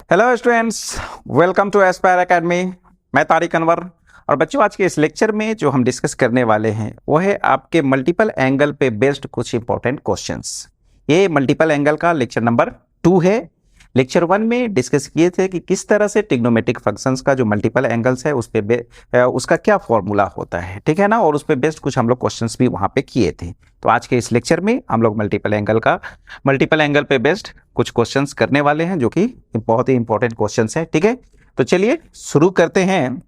Hello students, welcome to Aspire academy. मैं तारिक अनवर। और बच्चों, आज के इस लेक्चर में जो हम डिस्कस करने वाले हैं वो है आपके मल्टीपल एंगल पे बेस्ड कुछ इंपॉर्टेंट क्वेश्चंस। ये मल्टीपल एंगल का लेक्चर नंबर 2 है। लेक्चर 1 में डिस्कस किए थे कि किस तरह से ट्रिग्नोमेट्रिक फंक्शंस का जो मल्टीपल एंगल्स है उस पे उसका क्या फॉर्मूला होता है, ठीक है ना। और उस पे बेस्ड कुछ हम लोग क्वेश्चंस भी वहाँ पे किए थे। तो आज के इस लेक्चर में हम लोग मल्टीपल एंगल पे बेस्ड कुछ क्वेश्चंस करने वाले हैं जो कि बहुत ही इंपॉर्टेंट क्वेश्चंस है, ठीक है। तो चलिए शुरू करते हैं।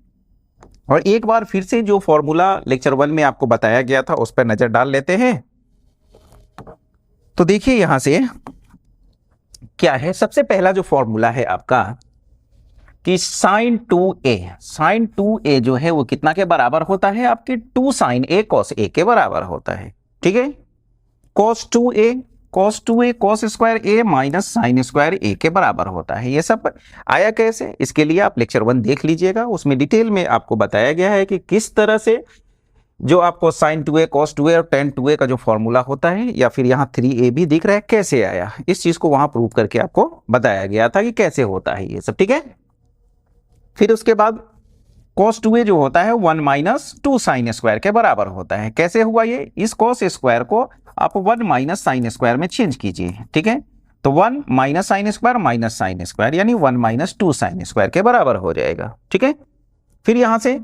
और एक बार फिर से जो फॉर्मूला लेक्चर 1 में आपको बताया गया था उस पर नजर डाल लेते हैं। तो देखिए यहां से क्या है। सबसे पहला जो फॉर्मूला है आपका कि साइन 2a जो है वो कितना के बराबर होता है, आपके 2 साइन a cos a के बराबर होता है, ठीक है। cos 2a cos square a minus sine square a के बराबर होता है। ये सब आया कैसे, इसके लिए आप लेक्चर 1 देख लीजिएगा। उसमें डिटेल में आपको बताया गया है कि किस तरह से जो आपको साइन 2a cos 2a और tan 2a का जो फॉर्मूला होता है, या फिर यहाँ 3a भी दिख रहा है, कैसे आया, इस चीज को वहां प्रूव करके आपको बताया गया था कि कैसे होता है ये सब, ठीक है। फिर उसके बाद cos 2a जो होता है 1 माइनस 2 साइन स्क्वायर के बराबर होता है। कैसे हुआ ये, इस cos स्क्वायर को आप 1 माइनस साइन स्क्वायर में चेंज कीजिए, ठीक है। तो 1 minus sine square minus sine square यानी 1 माइनस 2 साइन स्क्वायर के बराबर हो जाएगा, ठीक है। फिर यहां से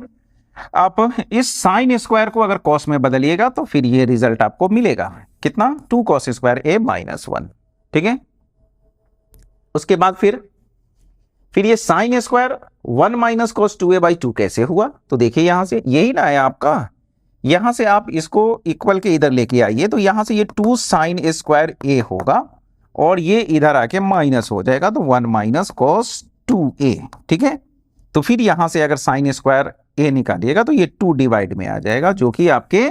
आप इस साइन स्क्वायर को अगर cos में बदलिएगा तो फिर ये रिजल्ट आपको मिलेगा कितना, 2 cos स्क्वायर a माइनस 1, ठीक है। उसके बाद फिर ये sine square 1 minus cos 2a by 2 कैसे हुआ। तो देखिए यहां से यही ना है आपका, यहां से आप इसको इक्वल के इधर लेके आइए तो यहां से ये 2 साइन स्क्वायर a होगा और ये इधर आके माइनस हो जाएगा तो 1 माइनस cos 2a, ठीक है। तो फिर यहां से अगर साइन स्क्वायर a निकालिएगा तो ये 2 डिवाइड में आ जाएगा जो कि आपके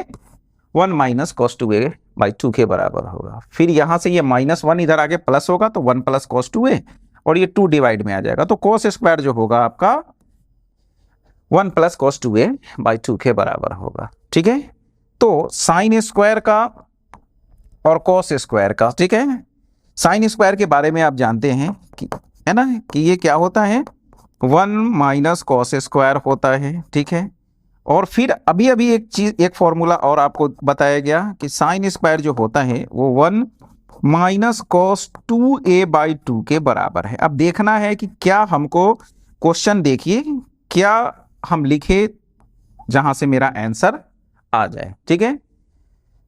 1 माइनस cos 2a बाई 2 के बराबर होगा। फिर यहां से ये माइनस 1 इधर आके प्लस होगा तो 1 प्लस cos 2a और ये 2 डिवाइड में आ जाएगा तो cos स्क्वायर जो होगा आपका 1 प्लस cos 2a बाई 2 के बराबर होगा, ठीक है। तो साइन स्क्वायर का और cos स्क्वायर का, ठीक है। साइन स्क्वायर के बारे में आप जानते हैं कि है ना कि ये क्या होता है 1 माइनस cos स्क्वायर होता है, ठीक है। और फिर अभी एक फॉर्मूला और आपको बताया गया कि साइन स्क्वायर जो होता है वो 1 माइनस cos 2a बाई 2 के बराबर है। अब देखना है कि क्या हमको क्वेश्चन, देखिए क्या हम लिखे जहां से मेरा आंसर आ जाए, ठीक है।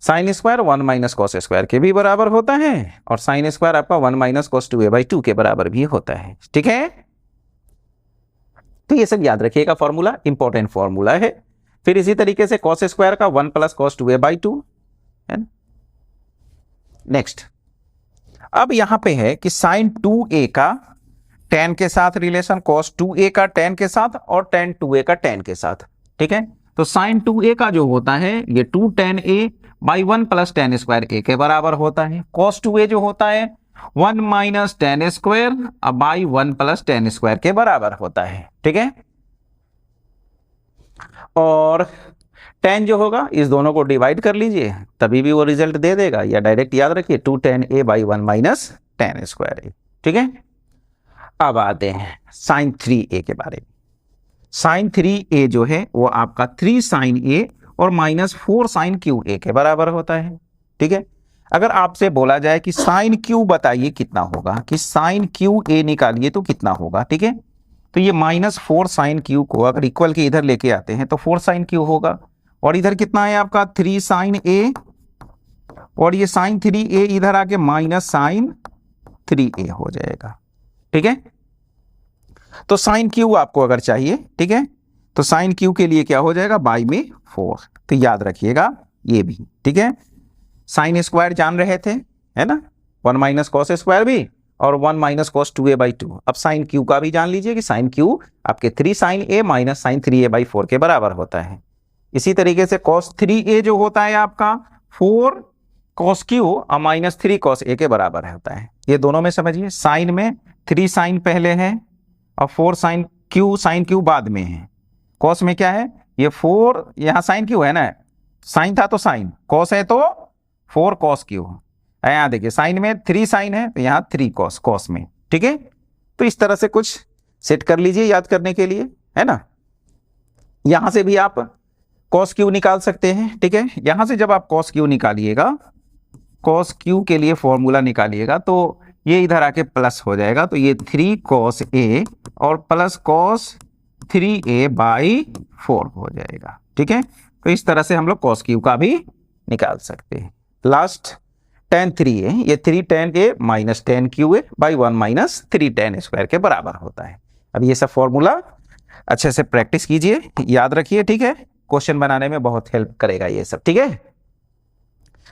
Sine square 1 minus cos square के भी बराबर होता है और साइन स्क्वायर आपका 1 माइनस cos 2a बाई 2 के बराबर भी होता है, ठीक है। तो ये सब याद रखिएगा, फॉर्मूला इंपॉर्टेंट फॉर्मूला है। फिर इसी तरीके से cos स्क्वायर का 1 प्लस cos 2a बाई 2 है। नेक्स्ट, अब यहां पे है कि साइन 2a का tan के साथ रिलेशन, cos 2a का tan के साथ और tan 2a का tan के साथ, ठीक है। तो साइन 2a का जो होता है ये 2 tan a by 1 plus tan square a के बराबर होता है। cos 2a जो होता है 1 minus tan square by 1 plus tan square के बराबर होता है, ठीक है। और tan जो होगा इस दोनों को डिवाइड कर लीजिए तभी भी वो रिजल्ट दे देगा, या डायरेक्ट याद रखिए 2 tan a by 1 minus tan square a, ठीक है। अब आते हैं साइन 3a के बारे में। साइन 3a जो है वो आपका 3 साइन a और माइनस 4 साइन क्यू a के बराबर होता है, ठीक है। अगर आपसे बोला जाए कि साइन क्यू बताइए कितना होगा, कि साइन क्यू a निकालिए तो कितना होगा, ठीक है। तो ये माइनस 4 साइन क्यू को अगर इक्वल के इधर लेके आते हैं तो 4 साइन क्यू होगा और इधर कितना है आपका 3 साइन a और ये साइन 3a इधर आके माइनस साइन 3a हो जाएगा, ठीक है। तो साइन क्यू आपको अगर चाहिए, ठीक है, तो साइन क्यू के लिए क्या हो जाएगा बाई में 4। तो याद रखिएगा ये भी, ठीक है। साइन स्क्वायर जान रहे थे, है ना, 1 माइनस cos स्क्वायर भी और 1 माइनस cos 2a बाई 2। अब साइन क्यू का भी जान लीजिए कि साइन क्यू आपके 3 sine a minus sine 3a by 4 के बराबर होता है। इसी तरीके से cos 3a जो होता है आपका 4 cos q और माइनस 3 cos a के बराबर होता है। ये दोनों में समझिए, साइन में 3 साइन पहले है और 4 साइन क्यू बाद में है। cos में क्या है, ये 4 यहाँ साइन क्यू है ना, साइन था तो साइन, cos है तो 4 cos क्यू। यहाँ देखिए साइन में 3 साइन है तो यहाँ 3 cos में, ठीक है। तो इस तरह से कुछ सेट कर लीजिए याद करने के लिए, है ना। यहां से भी आप cos q निकाल सकते हैं, ठीक है। यहां से जब आप cos q निकालिएगा, cos q के लिए फॉर्मूला निकालिएगा, तो ये इधर आके प्लस हो जाएगा, तो ये 3 cos a और प्लस cos 3a/4 हो जाएगा, ठीक है। तो इस तरह से हम लोग cos q का भी निकाल सकते हैं। लास्ट tan 3a, ये 3 tan a minus tan qa/1 minus 3 tan square के बराबर होता है। अब ये सब फॉर्मूला अच्छे से प्रैक्टिस कीजिए, याद रखिए, ठीक है। क्वेश्चन बनाने में बहुत हेल्प करेगा ये सब, ठीक है।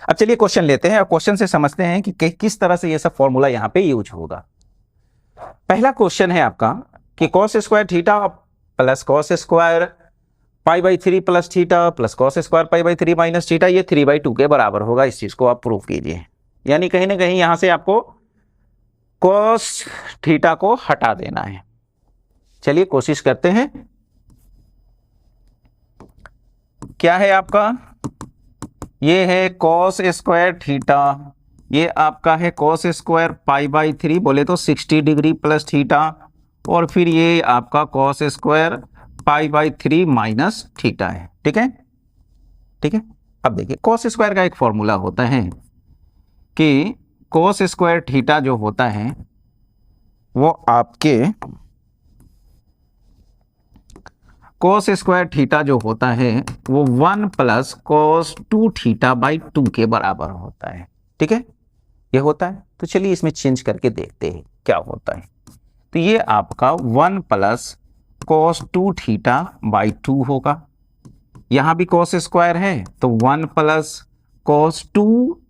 अब चलिए क्वेश्चन लेते हैं और क्वेश्चन से समझते हैं कि किस तरह से ये सब फॉर्मूला यहां पे यूज होगा। पहला क्वेश्चन है आपका कि cos square theta plus cos square π/3 plus theta plus cos square π/3 minus theta ये 3/2 के बराबर होगा। इस चीज को आप प्रूव कीजिए, यानी कहीं ना कहीं यहां से आपको cos थीटा को हटा देना है। चलिए कोशिश करते हैं। क्या है आपका, ये है cos स्क्वायर थीटा, ये आपका है cos स्क्वायर π/3 बोले तो 60 डिग्री प्लस थीटा, और फिर ये आपका cos स्क्वायर π/3 माइनस थीटा है, ठीक है, ठीक है। अब देखिए cos स्क्वायर का एक फॉर्मूला होता है कि cos स्क्वायर थीटा जो होता है वो आपके cos स्क्वायर थीटा जो होता है वो 1 प्लस cos 2 थीटा/2 के बराबर होता है, ठीक है, ये होता है। तो चलिए इसमें चेंज करके देखते हैं क्या होता है। तो ये आपका 1 प्लस cos 2 थीटा/2 होगा, यहां भी cos स्क्वायर है तो 1 प्लस cos 2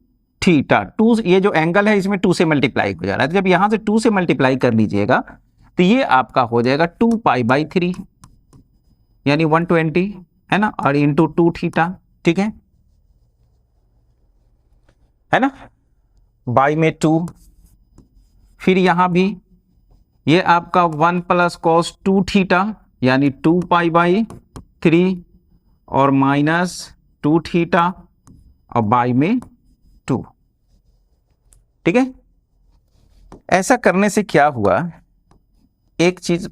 थीटा, 2 ये जो एंगल है इसमें 2 से मल्टीप्लाई हो जा रहा है, तो जब यहां से 2 से मल्टीप्लाई कर लीजिएगा तो ये आपका हो जाएगा 2π/3 यानी 120, है ना, और इंटू 2 थीटा, ठीक है ना, बाई में 2, फिर यहां भी ये आपका 1 प्लस cos 2 थीटा यानी 2π/3 और माइनस 2 थीटा और बाई में 2, ठीक है। ऐसा करने से क्या हुआ, एक चीज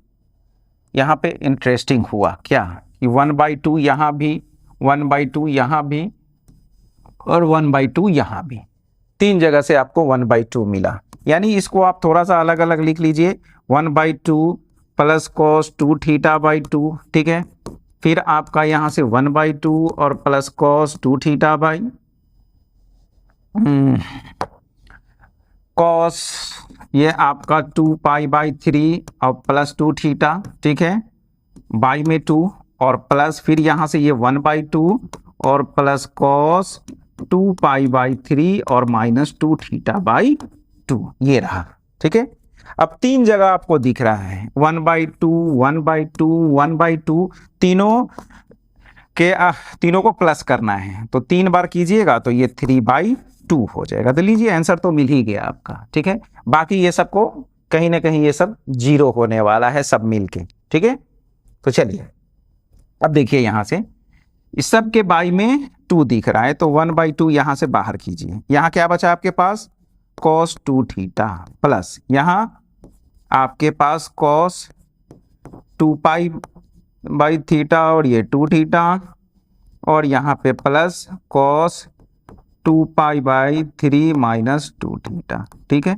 यहां पे इंटरेस्टिंग हुआ, क्या कि 1/2 यहां भी, 1/2 यहां भी और 1/2 यहां भी, 3 जगह से आपको 1/2 मिला। यानी इसको आप थोड़ा सा अलग अलग लिख लीजिए, 1/2 प्लस cos 2 थीटा/2, ठीक है। फिर आपका यहां से 1/2 और प्लस cos 2 थीटा cos ये आपका 2π/3 और प्लस 2 थीटा, ठीक है, बाई में 2, और प्लस फिर यहां से ये 1/2 और प्लस cos 2π/3 और माइनस 2 थीटा/2, ये रहा, ठीक है। अब 3 जगह आपको दिख रहा है 1/2 1/2 1/2, तीनों को प्लस करना है, तो 3 बार कीजिएगा तो ये 3/2 हो जाएगा। तो लीजिए आंसर तो मिल ही गया आपका, ठीक है। बाकी ये सबको कहीं ना कहीं ये सब 0 होने वाला है सब मिलके, ठीक है। तो चलिए अब देखिए यहां से इस सब के बाई में 2 दिख रहा है, तो 1/2 यहां से बाहर कीजिए, यहां क्या बचा आपके पास cos 2 थीटा प्लस यहां आपके पास cos 2π/थीटा और ये 2 थीटा, और यहां पे प्लस cos 2π/3 माइनस 2 थीटा, ठीक है,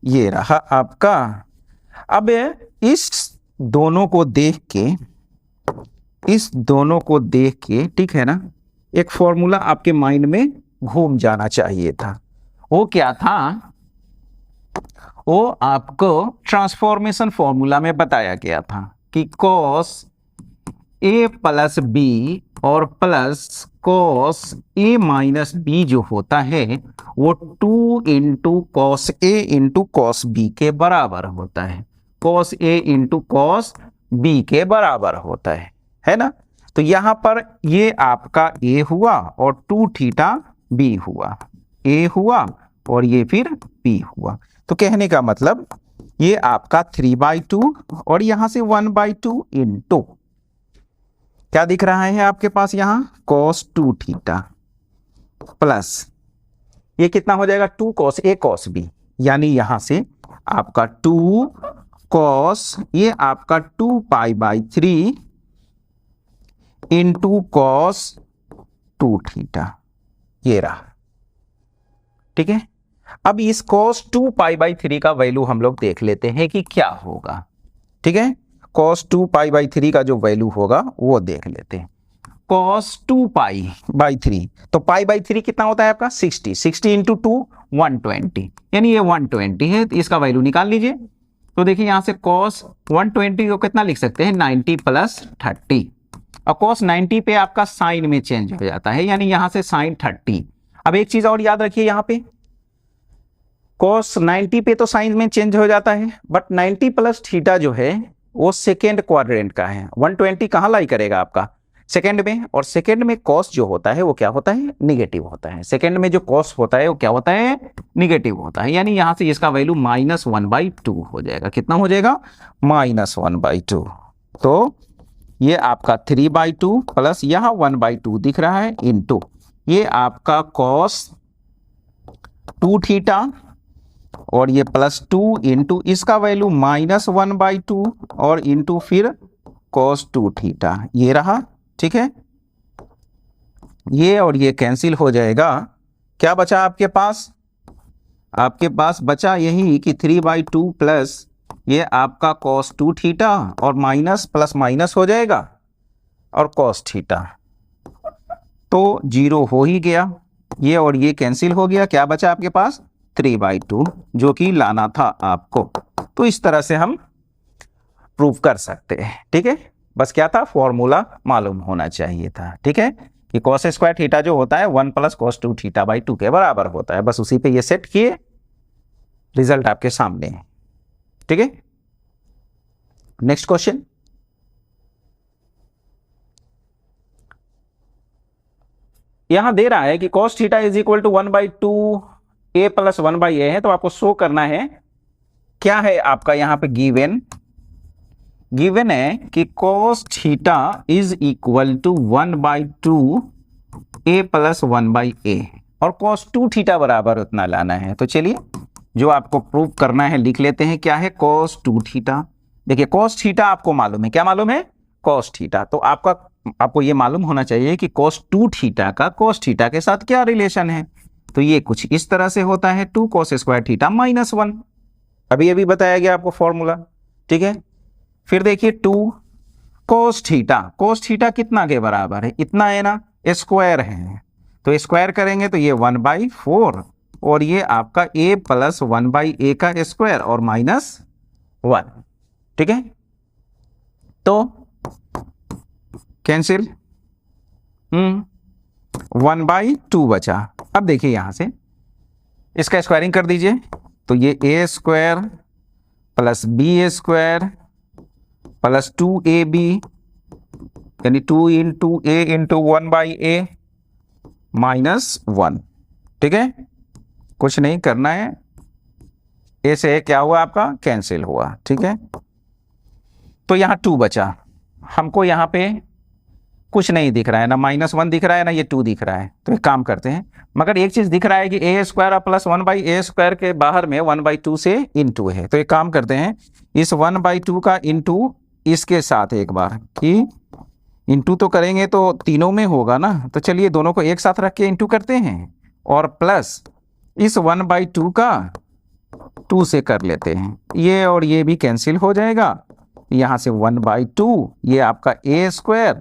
ये रहा आपका। अब इस दोनों को देख के, ठीक है ना, एक फॉर्मूला आपके माइंड में घूम जाना चाहिए था। वो क्या था, वो आपको ट्रांसफॉर्मेशन फॉर्मूला में बताया गया था कि cos a प्लस b और plus cos a minus b जो होता है वो 2 into cos a into cos b के बराबर होता है, cos a into cos b के बराबर होता है ना। तो यहां पर ये आपका a हुआ और 2 थीटा b हुआ, a हुआ और ये फिर b हुआ। तो कहने का मतलब ये आपका 3/2 और यहां से 1/2 इंटू क्या दिख रहा है आपके पास यहां cos 2 थीटा प्लस ये कितना हो जाएगा 2 cos a cos b, यानी यहां से आपका 2 कॉस ये आपका 2π/3 इंटू कॉस 2 थीटा, ये रहा। ठीक है, अब इस cos 2π/3 का वैल्यू हम लोग देख लेते हैं कि क्या होगा। ठीक है, cos 2π/3 का जो वैल्यू होगा वो देख लेते हैं। cos 2π/3, तो π/3 कितना होता है आपका 60, 60 इंटू 2 120, यानी ये 120 है, तो इसका वैल्यू निकाल लीजिए। तो देखिए यहां से cos 120 को कितना लिख सकते हैं 90 + 30, और cos 90 पे आपका साइन में चेंज हो जाता है, यानी यहां से sin 30। अब एक चीज और याद रखिए, यहां पे cos 90 पे तो साइन में चेंज हो जाता है, बट 90 + थीटा जो है वो सेकेंड क्वाड्रेंट का है। 120 कहां लाई करेगा आपका सेकेंड में, और सेकेंड में cos जो होता है वो क्या होता है निगेटिव होता है। सेकेंड में जो cos होता है वो क्या होता है निगेटिव होता है, यानी यहां से इसका वैल्यू -1/2 हो जाएगा। कितना हो जाएगा -1/2। तो ये आपका 3/2 प्लस यहाँ 1/2 दिख रहा है इंटू ये आपका cos 2 थीटा, और ये +2 इंटू इसका वैल्यू -1/2 और इंटू फिर cos 2 थीटा, ये रहा। ठीक है, ये और ये कैंसिल हो जाएगा। क्या बचा आपके पास? आपके पास बचा यही कि 3/2 प्लस ये आपका cos 2 थीटा और माइनस प्लस माइनस हो जाएगा और cos थीटा, तो 0 हो ही गया। ये और ये कैंसिल हो गया। क्या बचा आपके पास 3/2, जो कि लाना था आपको। तो इस तरह से हम प्रूव कर सकते हैं। ठीक है, बस क्या था फॉर्मूला मालूम होना चाहिए था। ठीक है, कि cos स्क्वायर थीटा जो होता है 1 + cos 2 थीटा/2 के बराबर होता है। बस उसी पे ये सेट किए, रिजल्ट आपके सामने है। ठीक है, नेक्स्ट क्वेश्चन। यहां दे रहा है कि cos थीटा = 1/2 a + 1/a है, तो आपको शो करना है क्या है आपका यहां पे गिवन है कि cos थीटा = 1/2 a + 1/a और cos 2 थीटा बराबर उतना लाना है। तो चलिए जो आपको प्रूव करना है लिख लेते हैं। क्या है cos 2 थीटा। देखिए cos थीटा आपको मालूम है, क्या मालूम है cos थीटा। तो आपको ये मालूम होना चाहिए कि cos 2 थीटा का cos थीटा के साथ क्या रिलेशन है। तो ये कुछ इस तरह से होता है 2 cos स्क्वायर थीटा -1, अभी बताया गया आपको फॉर्मूला। ठीक है, फिर देखिए 2 cos थीटा कितना के बराबर है, इतना है ना, स्क्वायर है, तो स्क्वायर करेंगे तो ये 1/4 और ये आपका a + 1/a का स्क्वायर और -1। ठीक है, तो कैंसिल 1/2 बचा। अब देखिए यहां से इसका स्क्वायरिंग कर दीजिए, तो ये a² + b² + 2ab यानी 2 × a × 1/a -1। ठीक है, कुछ नहीं करना है, a से क्या हुआ आपका कैंसिल हुआ। ठीक है, तो यहां 2 बचा। हमको यहां पे कुछ नहीं दिख रहा है, ना -1 दिख रहा है ना ये 2 दिख रहा है। तो एक काम करते हैं, मगर एक चीज दिख रहा है कि a² + 1/a² के बाहर में 1/2 से इंटू है। तो एक काम करते हैं, इस 1/2 का इंटू इसके साथ एक बार कि इंटू तो करेंगे तो तीनों में होगा ना, तो चलिए दोनों को एक साथ रख के इंटू करते हैं और प्लस इस 1/2 का 2 से कर लेते हैं। ये और ये भी कैंसिल हो जाएगा, यहां से 1/2 ये आपका a²,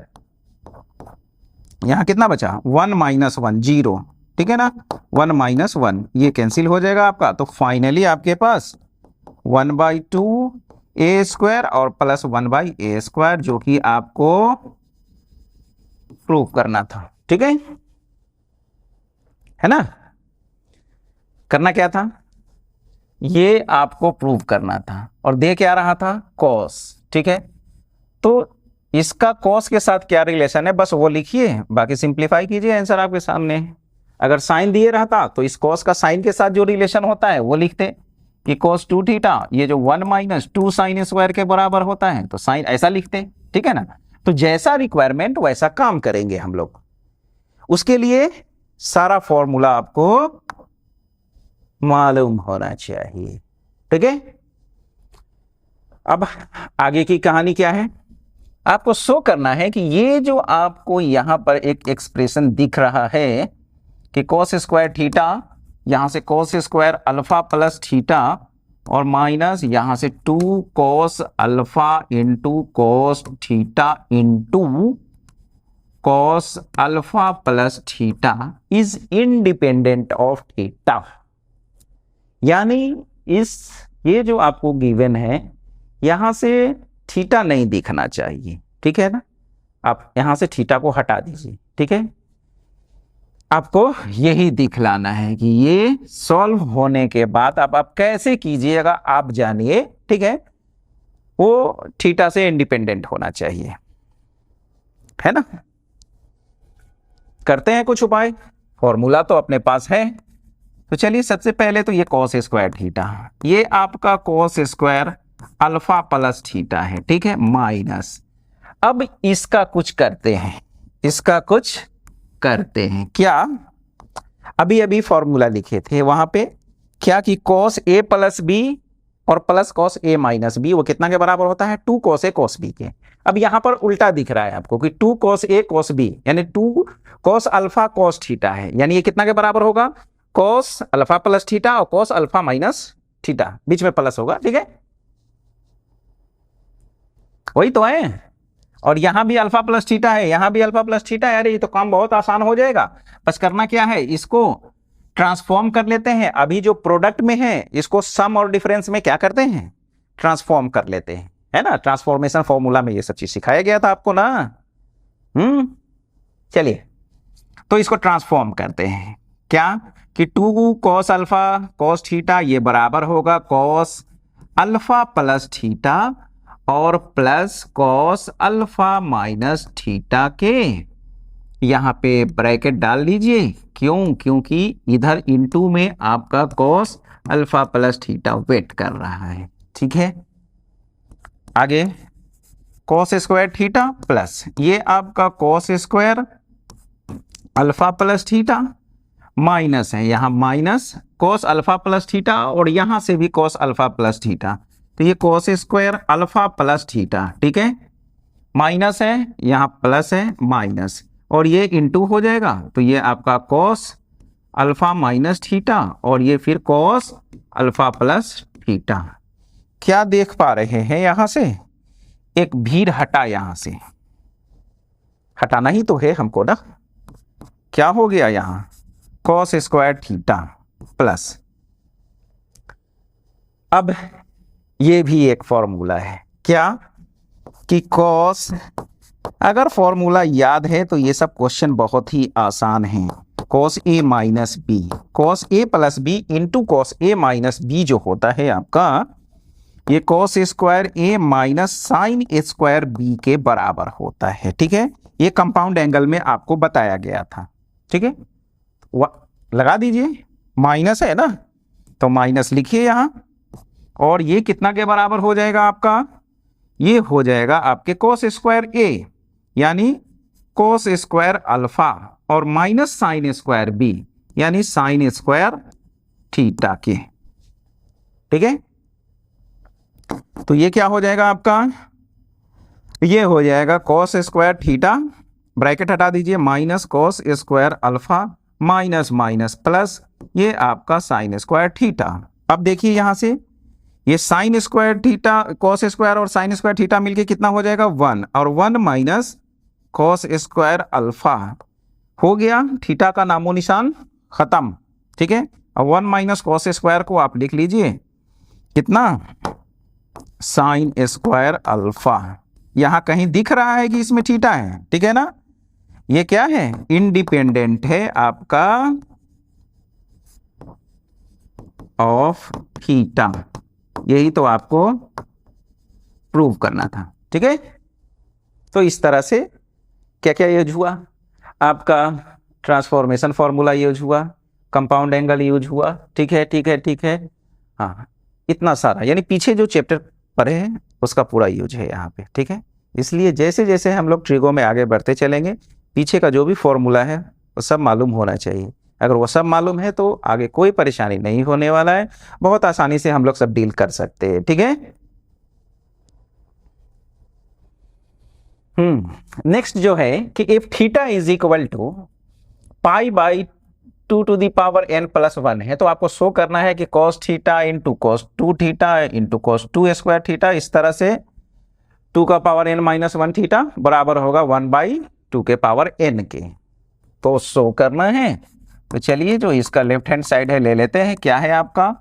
यहां कितना बचा 1 - 1 0। ठीक है ना, 1 - 1 ये कैंसिल हो जाएगा आपका। तो फाइनली आपके पास 1/2 a² और प्लस 1/a², जो कि आपको प्रूव करना था। ठीक है ना, करना क्या था, ये आपको प्रूव करना था और दे क्या रहा था cos। ठीक है, तो इसका cos के साथ क्या रिलेशन है बस वो लिखिए, बाकी सिंप्लीफाई कीजिए, आंसर आपके सामने है। अगर साइन दिए रहता तो इस cos का साइन के साथ जो रिलेशन होता है वो लिखते कि cos 2 थीटा ये जो 1 - 2 sin स्क्वायर के बराबर होता है, तो साइन ऐसा लिखते। ठीक है ना, तो जैसा रिक्वायरमेंट वैसा काम करेंगे हम लोग। उसके लिए सारा फॉर्मूला आपको मालूम होना चाहिए। ठीक है, अब आगे की कहानी क्या है, आपको शो करना है कि ये जो आपको यहां पर एक एक्सप्रेशन दिख रहा है कि cos स्क्वायर थीटा, यहां से cos square alpha plus theta और माइनस यहां से 2 cos alpha into cos theta into cos alpha plus theta is independent of theta. यानी ये जो आपको गिवन है यहां से थीटा नहीं दिखना चाहिए, ठीक है ना। आप यहां से थीटा को हटा दीजिए, ठीक है। आपको यही दिखलाना है कि ये सॉल्व होने के बाद आप कैसे कीजिएगा आप जानिए, ठीक है। वो थीटा से इंडिपेंडेंट होना चाहिए, है ना। करते हैं कुछ उपाय, फॉर्मूला तो अपने पास है। तो चलिए सबसे पहले तो ये cos स्क्वायर थीटा, ये आपका cos square alpha plus theta है, ठीक है, माइनस। अब इसका कुछ करते हैं, इसका कुछ करते हैं क्या, अभी अभी फॉर्मूला लिखे थे वहां पे क्या कि cos a प्लस बी और plus cos a minus b वो कितना के बराबर होता है, 2 cos a cos b के। अब यहां पर उल्टा दिख रहा है आपको कि 2 cos a cos b यानी 2 cos अल्फा cos थीटा है, यानी ये कितना के बराबर होगा, cos अल्फा प्लस थीटा और cos अल्फा माइनस थीटा, बीच में प्लस होगा, ठीक है, वही तो है। और यहां भी अल्फा प्लस थीटा है, यहां भी अल्फा प्लस थीटा है। अरे ये तो काम बहुत आसान हो जाएगा, बस करना क्या है, इसको ट्रांसफॉर्म कर लेते हैं। अभी जो प्रोडक्ट में है इसको सम और डिफरेंस में क्या करते हैं, ट्रांसफॉर्म कर लेते हैं, है ना। ट्रांसफॉर्मेशन फॉर्मूला में ये सब चीज सिखाया गया था आपको ना। चलिए तो इसको ट्रांसफॉर्म करते हैं क्या कि 2 cos अल्फा cos थीटा ये बराबर होगा cos अल्फा प्लस थीटा और plus cos alpha minus theta के, यहां पे ब्रैकेट डाल लीजिए, क्यों, क्योंकि इधर इनटू में आपका cos alpha plus theta wait कर रहा है, ठीक है। आगे cos स्क्वायर थीटा प्लस ये आपका cos square alpha plus theta minus है, यहां minus cos alpha plus theta और यहां से भी cos अल्फा प्लस थीटा, तो ये cos square alpha plus theta, ठीक है, माइनस है यहां प्लस है माइनस और ये इंटू हो जाएगा, तो ये आपका cos अल्फा माइनस थीटा और ये फिर cos अल्फा प्लस थीटा। क्या देख पा रहे हैं, यहां से एक भीड़ हटा, यहां से हटाना ही तो है हमको ना। क्या हो गया यहां, cos स्क्वायर थीटा प्लस, अब ये भी एक फॉर्मूला है क्या कि cos, अगर फॉर्मूला याद है तो ये सब क्वेश्चन बहुत ही आसान है। cos a minus b, cos a plus b into cos a minus b जो होता है आपका, ये cos square a minus sine square b के बराबर होता है, ठीक है। ये कंपाउंड एंगल में आपको बताया गया था, ठीक है। लगा दीजिए, माइनस है ना तो माइनस लिखिए यहां, और ये कितना के बराबर हो जाएगा आपका, ये हो जाएगा आपके cos स्क्वायर a यानी cos स्क्वायर अल्फा और माइनस साइन स्क्वायर b यानी साइन स्क्वायर थीटा के, ठीक है। तो ये क्या हो जाएगा आपका, ये हो जाएगा cos स्क्वायर थीटा, ब्रैकेट हटा दीजिए, minus cos square alpha minus minus plus ये आपका साइन स्क्वायर थीटा। अब देखिए यहां से ये sine square theta, cos square और साइन स्क्वायर थीटा मिलके कितना हो जाएगा 1 और 1 माइनस cos स्क्वायर अल्फा हो गया, थीटा का नामो निशान खत्म, ठीक है। अब 1 माइनस cos स्क्वायर को आप लिख लीजिए कितना, साइन स्क्वायर अल्फा, यहां कहीं दिख रहा है कि इसमें थीटा है, ठीक है ना। ये क्या है, इंडिपेंडेंट है आपका ऑफ थीटा, यही तो आपको प्रूव करना था, ठीक है। तो इस तरह से क्या क्या यूज हुआ, आपका ट्रांसफॉर्मेशन फॉर्मूला यूज हुआ, कंपाउंड एंगल यूज हुआ, ठीक है ठीक है ठीक है। हाँ इतना सारा, यानी पीछे जो चैप्टर पढ़े हैं उसका पूरा यूज है यहाँ पे, ठीक है। इसलिए जैसे जैसे हम लोग ट्रिगो में आगे बढ़ते चलेंगे, पीछे का जो भी फॉर्मूला है वो सब मालूम होना चाहिए। अगर वो सब मालूम है तो आगे कोई परेशानी नहीं होने वाला है, बहुत आसानी से हम लोग सब डील कर सकते हैं, ठीक है। नेक्स्ट जो है कि if theta is equal to pi by 2 to the power n plus 1 है, तो आपको शो करना है कि cos theta into cos 2 theta into cos 2 square theta, इस तरह से 2 का पावर n माइनस 1 थीटा बराबर होगा 1 बाई 2 के पावर n के, तो शो करना है। तो चलिए जो इसका लेफ्ट हैंड साइड है ले लेते हैं। क्या है आपका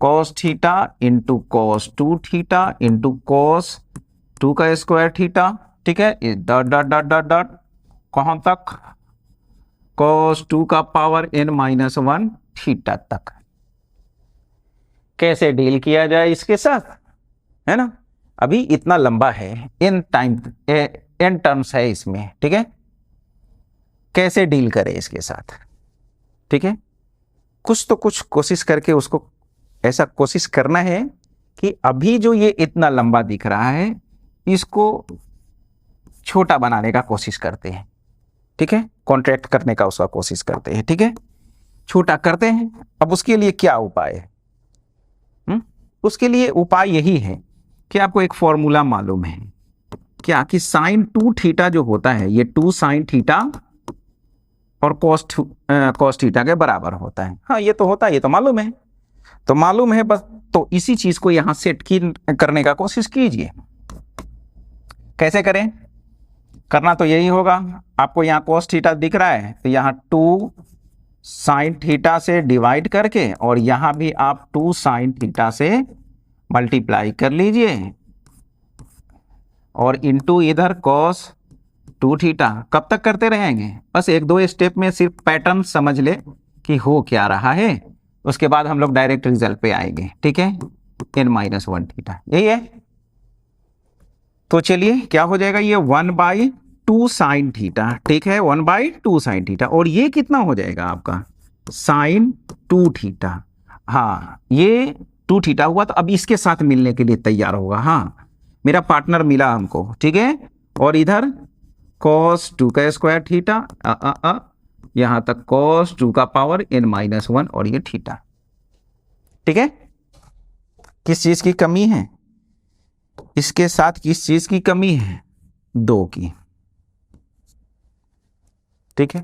cos theta into cos 2 theta into cos 2 का स्क्वायर थीटा, ठीक है, dot dot dot dot dot कहां तक, cos 2 का पावर n माइनस 1 थीटा तक। कैसे डील किया जाए इसके साथ, है ना, अभी इतना लंबा है, इन टाइम n टर्म्स है इसमें, ठीक है, कैसे डील करें इसके साथ, ठीक है, कुछ तो कुछ कोशिश करके उसको ऐसा कोशिश करना है कि अभी जो ये इतना लंबा दिख रहा है इसको छोटा बनाने का कोशिश करते हैं, ठीक है, कॉन्ट्रैक्ट करने का उसका कोशिश करते हैं, ठीक है, छोटा करते हैं। अब उसके लिए क्या उपाय है? उसके लिए उपाय यही है कि आपको एक फॉर्मूला मालूम है क्या, कि साइन 2 थीटा जो होता है ये 2 साइन थीटा और कॉस थीटा के बराबर होता है। हाँ ये तो होता है, ये तो मालूम है, तो मालूम है बस, तो इसी चीज को यहां सेट करने का कोशिश कीजिए। कैसे करें, करना तो यही होगा, आपको यहाँ cos थीटा दिख रहा है तो यहाँ 2 साइन थीटा से डिवाइड करके और यहाँ भी आप 2 साइन थीटा से मल्टीप्लाई कर लीजिए और इनटू इधर cos 2 थीटा। कब तक करते रहेंगे, बस एक दो स्टेप में सिर्फ पैटर्न समझ ले कि हो क्या रहा है, उसके बाद हम लोग डायरेक्ट रिजल्ट पे आएंगे, ठीक है, n माइनस 1 थीटा यही है। तो चलिए क्या हो जाएगा, ये 1 बाई 2 साइन थीटा, ठीक है, 1 बाई 2 साइन थीटा, और ये कितना हो जाएगा आपका साइन 2 थीटा। हाँ ये 2 थीटा हुआ, तो अब इसके साथ मिलने के लिए तैयार होगा। हाँ मेरा पार्टनर मिला हमको, ठीक है, और इधर cos 2 का स्क्वायर थीटा यहां तक cos 2 का पावर n माइनस 1 और ये थीटा, ठीक है। किस चीज की कमी है, इसके साथ किस चीज की कमी है, 2 की, ठीक है।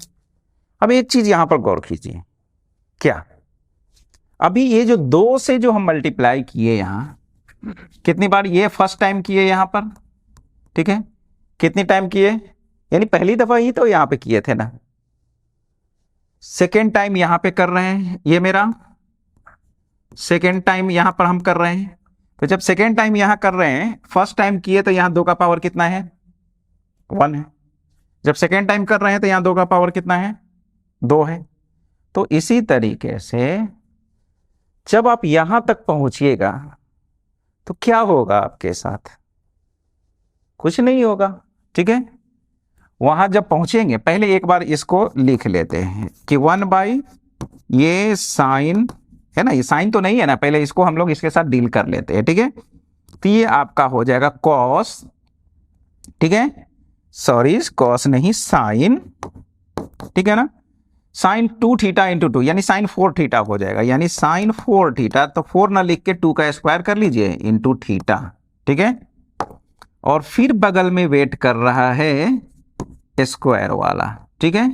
अब एक चीज यहां पर गौर कीजिए, क्या अभी ये जो 2 से जो हम मल्टीप्लाई किए यहां कितनी बार, ये फर्स्ट टाइम किए यहां पर, ठीक है, कितनी टाइम किए, यानी पहली दफा ही तो यहां पे किए थे ना, सेकेंड टाइम यहां पे कर रहे हैं, ये मेरा सेकेंड टाइम यहां पर हम कर रहे हैं। तो जब सेकेंड टाइम यहां कर रहे हैं, फर्स्ट टाइम किए तो यहां 2 का पावर कितना है, 1 है, जब सेकेंड टाइम कर रहे हैं तो यहां 2 का पावर कितना है, 2 है। तो इसी तरीके से जब आप यहां तक पहुंचिएगा तो क्या होगा आपके साथ, कुछ नहीं होगा, ठीक है। वहां जब पहुंचेंगे, पहले एक बार इसको लिख लेते हैं कि 1 बाई ये साइन है ना, ये साइन तो नहीं है ना, पहले इसको हम लोग इसके साथ डील कर लेते हैं, ठीक है। तो ये आपका हो जाएगा कॉस, ठीक है, सॉरी कॉस नहीं साइन, ठीक है ना, साइन 2 थीटा इंटू 2 यानी साइन 4 थीटा हो जाएगा, यानी साइन 4 थीटा, तो 4 ना लिख के 2 का स्क्वायर कर लीजिए इंटू थीटा, ठीक है, और फिर बगल में वेट कर रहा है स्क्वायर वाला, ठीक है।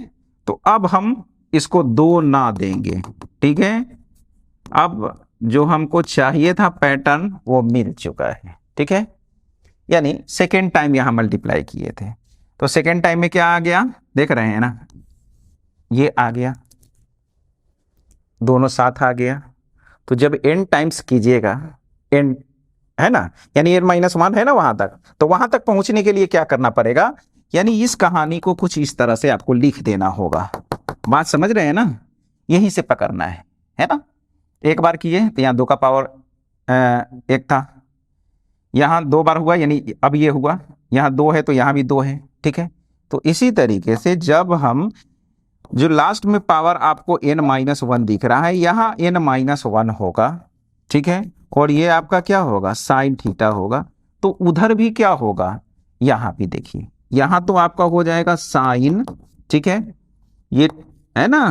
तो अब हम इसको 2 ना देंगे, ठीक है, अब जो हमको चाहिए था पैटर्न वो मिल चुका है, ठीक है, यानी सेकेंड टाइम यहां मल्टीप्लाई किए थे, तो सेकेंड टाइम में क्या आ गया, देख रहे हैं ना, ये आ गया, दोनों साथ आ गया। तो जब n टाइम्स कीजिएगा, n है ना, यानी n माइनस 1 है ना वहां तक, तो वहां तक पहुंचने के लिए क्या करना पड़ेगा, यानी इस कहानी को कुछ इस तरह से आपको लिख देना होगा। बात समझ रहे हैं ना, यहीं से पकड़ना है ना। एक बार किए तो यहाँ 2 का पावर 1 था, यहाँ 2 बार हुआ, यानी अब ये हुआ, यहाँ 2 है तो यहाँ भी 2 है, ठीक है। तो इसी तरीके से जब हम जो लास्ट में पावर आपको n माइनस 1 दिख रहा है, यहाँ n माइनस 1 होगा, ठीक है, और ये आपका क्या होगा, साइन थीटा होगा। तो उधर भी क्या होगा, यहाँ भी देखिए, यहाँ तो आपका हो जाएगा साइन, ठीक है, ये है ना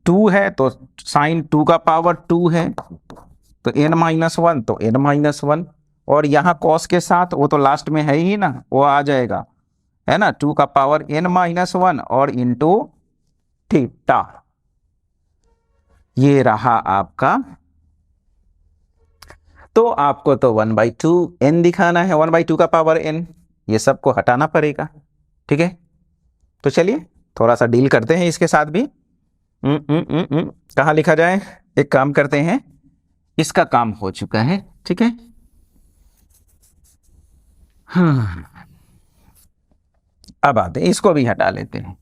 2 है तो साइन 2 का पावर 2 है, तो n माइनस 1 तो n माइनस 1, और यहाँ कॉस के साथ वो तो लास्ट में है ही ना, वो आ जाएगा है ना, 2 का पावर n-1 और इंटू थीटा, ये रहा आपका। तो आपको तो 1/2 n दिखाना है, 1/2 का पावर n, ये सबको हटाना पड़ेगा, ठीक है। तो चलिए थोड़ा सा डील करते हैं इसके साथ भी। कहाँ लिखा जाए, एक काम करते हैं, इसका काम हो चुका है, ठीक है। हाँ, अब आते हैं, इसको भी हटा लेते हैं,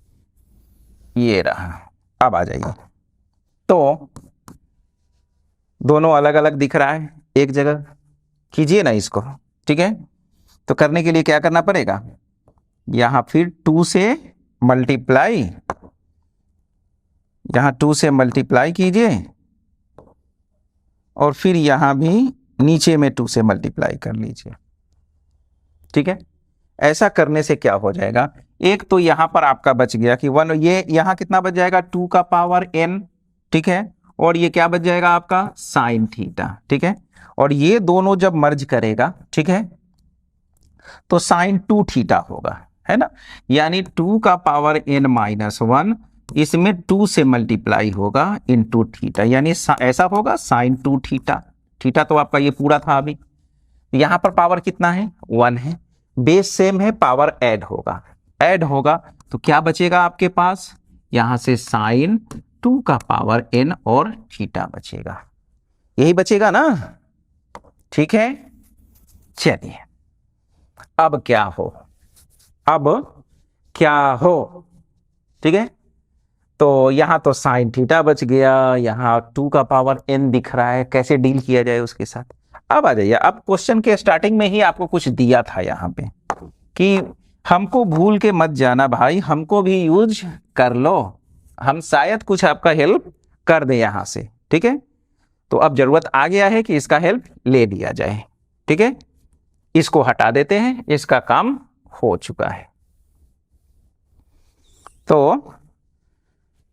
ये रहा। अब आ जाइए, तो दोनों अलग अलग दिख रहा है, एक जगह कीजिए ना इसको, ठीक है। तो करने के लिए क्या करना पड़ेगा, यहां फिर 2 से मल्टीप्लाई, यहां 2 से मल्टीप्लाई कीजिए और फिर यहां भी नीचे में 2 से मल्टीप्लाई कर लीजिए, ठीक है। ऐसा करने से क्या हो जाएगा, एक तो यहां पर आपका बच गया कि 1, ये यहां कितना बच जाएगा, 2 का पावर n, ठीक है। और ये क्या बच जाएगा आपका साइन थीटा, ठीक है। और ये दोनों जब मर्ज करेगा, ठीक है, तो साइन 2 थीटा होगा, है ना। यानी 2 का पावर n-1 इसमें 2 से मल्टीप्लाई होगा इनटू थीटा, यानी ऐसा होगा साइन 2 थीटा। थीटा तो आपका ये पूरा था, अभी यहां पर पावर कितना है, 1 है, बेस सेम है, पावर ऐड होगा तो क्या बचेगा आपके पास, यहां से साइन 2 का पावर n और थीटा बचेगा, यही बचेगा ना, ठीक है। चलिए अब क्या हो, ठीक है। तो यहां तो साइन थीटा बच गया, यहां 2 का पावर n दिख रहा है, कैसे डील किया जाए उसके साथ। अब आ जाइए, अब क्वेश्चन के स्टार्टिंग में ही आपको कुछ दिया था यहां पे कि हमको भूल के मत जाना भाई, हमको भी यूज कर लो, हम शायद कुछ आपका हेल्प कर दे यहां से, ठीक है। तो अब जरूरत आ गया है कि इसका हेल्प ले लिया जाए, ठीक है। इसको हटा देते हैं, इसका काम हो चुका है। तो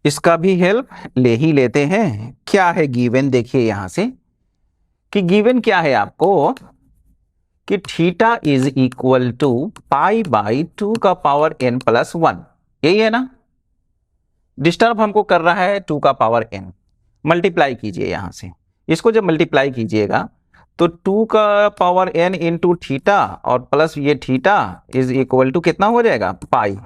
इसका भी हेल्प ले ही लेते हैं। क्या है गिवन, देखिए यहां से कि गिवन क्या है आपको कि थीटा इज इक्वल टू π/2 का पावर n+1, यही है ना। डिस्टर्ब हमको कर रहा है 2 का पावर n, मल्टीप्लाई कीजिए यहां से, इसको जब मल्टीप्लाई कीजिएगा तो 2 का पावर n इंटू थीटा और प्लस ये थीटा इज इक्वल टू कितना हो जाएगा, पाई,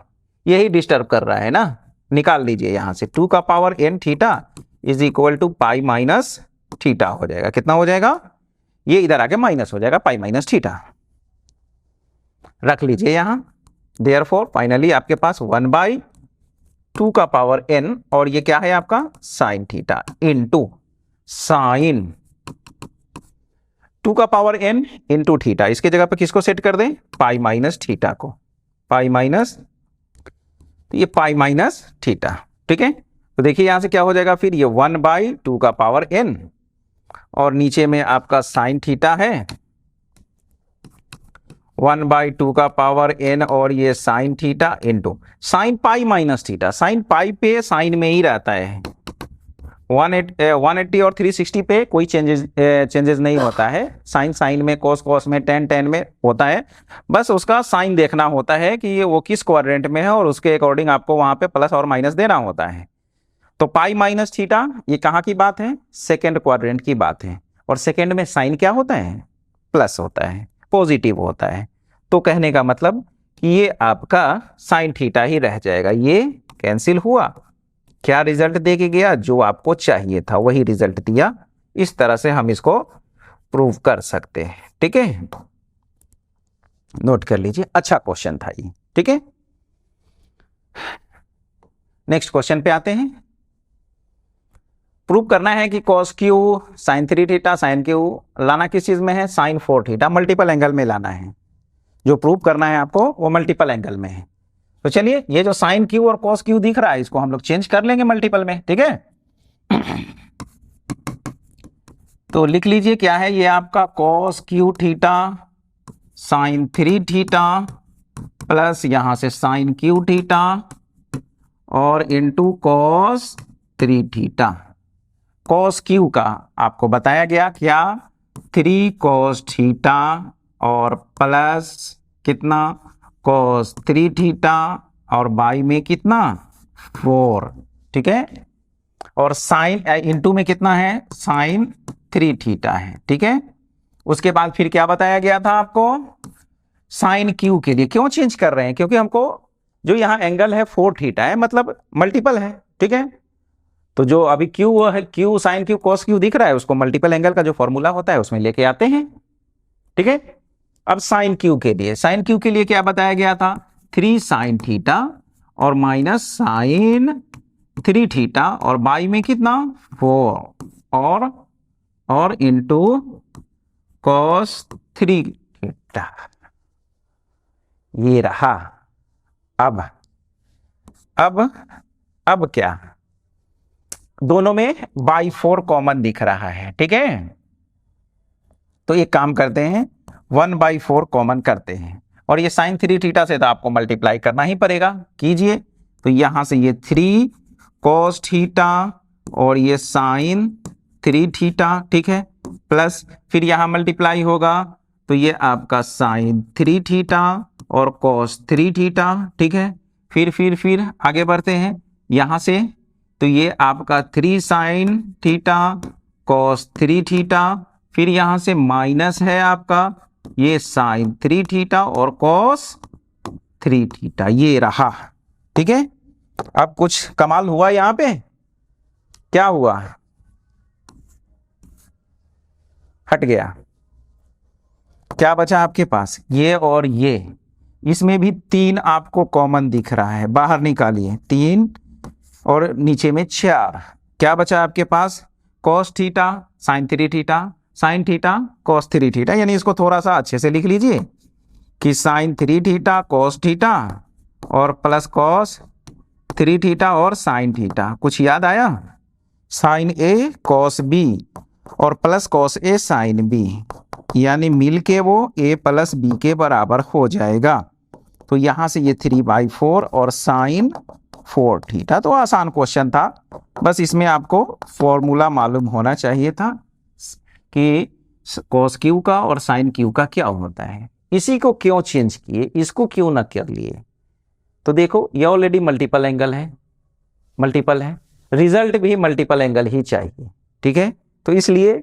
यही डिस्टर्ब कर रहा है ना। निकाल लीजिए यहां से, 2 का power n theta is equal to pi minus theta हो जाएगा, कितना हो जाएगा, ये इधर आके माइनस हो जाएगा, पाई माइनस थीटा रख लीजिए यहां। देयरफॉर फाइनली आपके पास 1/2 का पावर n और ये क्या है आपका साइन थीटा इंटू साइन 2 का पावर n इंटू थीटा, इसके जगह पे किसको सेट कर दें, पाई माइनस थीटा को, पाई माइनस, तो ये पाई माइनस थीटा, ठीक है। तो देखिए यहां से क्या हो जाएगा, फिर ये 1/2 का पावर n और नीचे में आपका साइन थीटा है, 1/2 का पावर n और ये sine theta into sine pi minus theta, sine pi पे साइन में ही रहता है, 180 और 360 पे कोई चेंजेस नहीं होता है, साइन में, कोस में, टेन में होता है, बस उसका साइन देखना होता है कि ये वो किस क्वाड्रेंट में है और उसके अकॉर्डिंग आपको वहां पे प्लस और माइनस देना होता है। तो पाई माइनस थीटा ये कहाँ की बात है, सेकेंड क्वाड्रेंट की बात है, और सेकेंड में साइन क्या होता है, प्लस होता है, पॉजिटिव होता है। तो कहने का मतलब कि ये आपका साइन थीटा ही रह जाएगा, ये कैंसिल हुआ, क्या रिजल्ट दे के गया, जो आपको चाहिए था वही रिजल्ट दिया। इस तरह से हम इसको प्रूव कर सकते हैं, ठीक है, नोट कर लीजिए, अच्छा क्वेश्चन था ये, ठीक है। नेक्स्ट क्वेश्चन पे आते हैं। प्रूव करना है कि cos cube sine 3 theta sine cube लाना किस चीज में है, साइन 4 थीटा, मल्टीपल एंगल में लाना है, जो प्रूव करना है आपको वो मल्टीपल एंगल में है। तो चलिए ये जो साइन क्यू और कॉस क्यू दिख रहा है इसको हम लोग चेंज कर लेंगे मल्टीपल में, ठीक है। तो लिख लीजिए क्या है, ये आपका cos Q theta sine 3 theta plus यहां से साइन क्यू थीटा और into cos 3 theta. Cos Q का आपको बताया गया क्या, 3 कॉस थीटा और प्लस कितना कॉस 3 थीटा और बाई में कितना 4, ठीक है, और साइन इनटू में कितना है साइन 3 थीटा है, ठीक है। उसके बाद फिर क्या बताया गया था आपको, साइन क्यू के लिए क्यों चेंज कर रहे हैं, क्योंकि हमको जो यहाँ एंगल है 4 थीटा है, मतलब मल्टीपल है, ठीक है। तो जो अभी क्यू है, cube sine cube cos cube दिख रहा है, उसको मल्टीपल एंगल का जो फॉर्मूला होता है उसमें लेके आते हैं, ठीक है। अब साइन क्यू के लिए, साइन क्यू के लिए क्या बताया गया था, 3 साइन थीटा और माइनस साइन 3 थीटा और बाई में कितना 4 और इंटू कॉस 3 थीटा, ये रहा। अब क्या, दोनों में बाई 4 कॉमन दिख रहा है, ठीक है। तो एक काम करते हैं 1/4 कॉमन करते हैं, और ये साइन 3 थीटा से तो आपको मल्टीप्लाई करना ही पड़ेगा, कीजिए। तो यहां से ये 3 कॉस थीटा और ये साइन 3 थीटा, ठीक है, प्लस फिर यहां मल्टीप्लाई होगा तो ये आपका साइन 3 थीटा और कॉस 3 थीटा, ठीक है। फिर आगे बढ़ते हैं यहां से, तो ये आपका 3 साइन थीटा कॉस 3 थीटा, फिर यहां से माइनस है आपका ये साइन 3 थीटा और कॉस 3 थीटा, ये रहा, ठीक है। अब कुछ कमाल हुआ यहां पे, क्या हुआ, हट गया, क्या बचा आपके पास, ये और ये, इसमें भी 3 आपको कॉमन दिख रहा है, बाहर निकालिए 3 और नीचे में 4, क्या बचा आपके पास, cos theta sine 3 theta sine theta cos 3 theta, यानी इसको थोड़ा सा अच्छे से लिख लीजिए कि साइन 3 थीटा कॉस थीटा और प्लस कॉस 3 थीटा और साइन थीटा, कुछ याद आया, साइन ए कॉस बी और plus cos A sine B, यानी मिलके वो ए प्लस बी के बराबर हो जाएगा। तो यहां से ये 3/4 और साइन 4 थीटा, तो आसान क्वेश्चन था, बस इसमें आपको फॉर्मूला मालूम होना चाहिए था कि कॉस क्यू का और साइन क्यू का क्या होता है, इसी को क्यों चेंज किए, इसको क्यों ना कर लिए। तो देखो ये ऑलरेडी मल्टीपल एंगल है, मल्टीपल है, रिजल्ट भी मल्टीपल एंगल ही चाहिए, ठीक है। तो इसलिए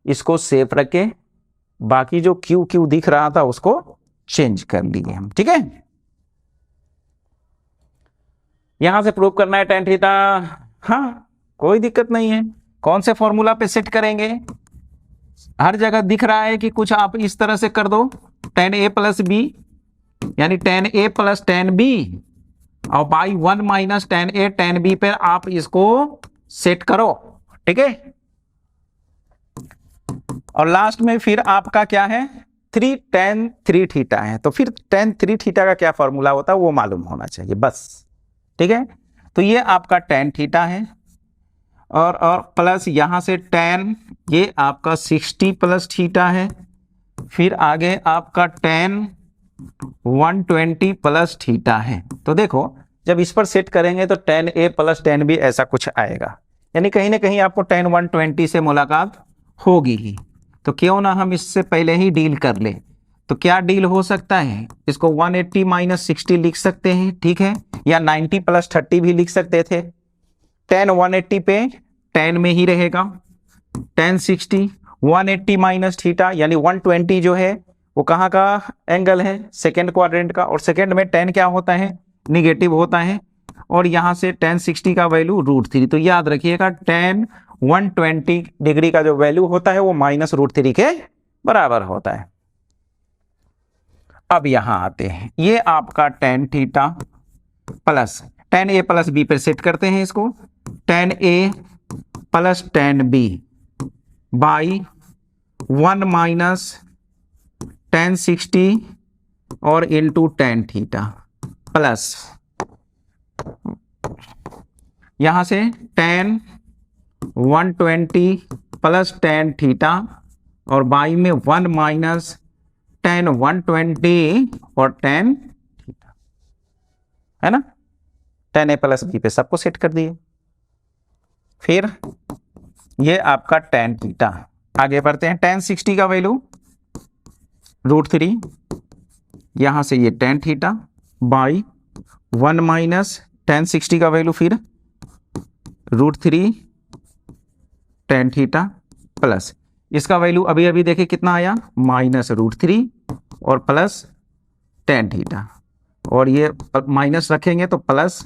इसको सेफ रखे, बाकी जो क्यू क्यू दिख रहा था उसको चेंज कर लिए हम, ठीक है। यहां से प्रूव करना है tan थीटा, हाँ कोई दिक्कत नहीं है, कौन से फॉर्मूला पे सेट करेंगे, हर जगह दिख रहा है कि कुछ आप इस तरह से कर दो, tan a प्लस बी यानी tan a plus tan b और by 1 minus tan a tan b पर आप इसको सेट करो, ठीक है। और लास्ट में फिर आपका क्या है 3 tan 3 थीटा है, तो फिर tan 3 थीटा का क्या फॉर्मूला होता है वो मालूम होना चाहिए बस, ठीक है। तो ये आपका tan थीटा है और प्लस यहां से tan ये आपका 60 प्लस थीटा है, फिर आगे आपका tan 120 प्लस थीटा है। तो देखो जब इस पर सेट करेंगे तो tan a plus tan b ऐसा कुछ आएगा, यानी कहीं ना कहीं आपको tan 120 से मुलाकात होगी ही। तो क्यों ना हम इससे पहले ही डील कर ले, तो क्या डील हो सकता है, इसको 180 माइनस 60 लिख सकते हैं, ठीक है, या 90 प्लस 30 भी लिख सकते थे। tan 180 पे tan में ही रहेगा, tan 60 180 माइनस थीटा यानी 120 जो है वो कहाँ का एंगल है, सेकेंड क्वाड्रेंट का, और सेकेंड में tan क्या होता है, निगेटिव होता है, और यहां से tan 60 का वैल्यू √3, तो याद रखिएगा tan 120 डिग्री का जो वैल्यू होता है वो माइनस √3 के बराबर होता है। अब यहां आते हैं, ये आपका tan theta plus tan a plus b पर सेट करते हैं इसको, tan a plus tan b by 1 minus tan 60 और इंटू tan थीटा प्लस यहां से tan 120 प्लस tan थीटा और बाई में 1 माइनस tan 120 और tan थीटा, है ना, tan a प्लस बी पे सबको सेट कर दिए। फिर ये आपका tan थीटा, आगे बढ़ते हैं, tan 60 का वैल्यू √3 यहां से ये tan theta by 1 minus tan 60 का वैल्यू फिर √3 tan थीटा प्लस इसका वैल्यू अभी अभी देखे कितना आया -√3 और प्लस tan थीटा, और ये माइनस रखेंगे तो प्लस,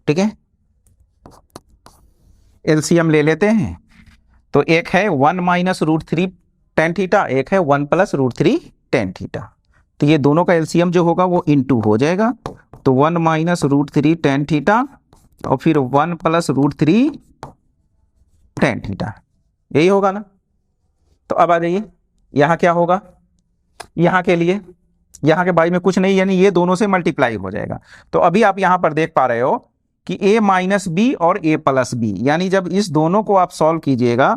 ठीक है। एलसीएम ले लेते हैं, तो एक है 1 -√3 tan थीटा, एक है 1 + √3 tan थीटा। तो ये दोनों का एलसीएम जो होगा वो * हो जाएगा, तो 1 -√3 tan थीटा और फिर 1 + √3 tan थीटा, यही होगा ना। तो अब आ जाइए, यहाँ क्या होगा, यहाँ के लिए, यहाँ के बाई में कुछ नहीं, यानी ये दोनों से मल्टीप्लाई हो जाएगा। तो अभी आप यहाँ पर देख पा रहे हो कि a - b और a + b, यानी जब इस दोनों को आप सॉल्व कीजिएगा,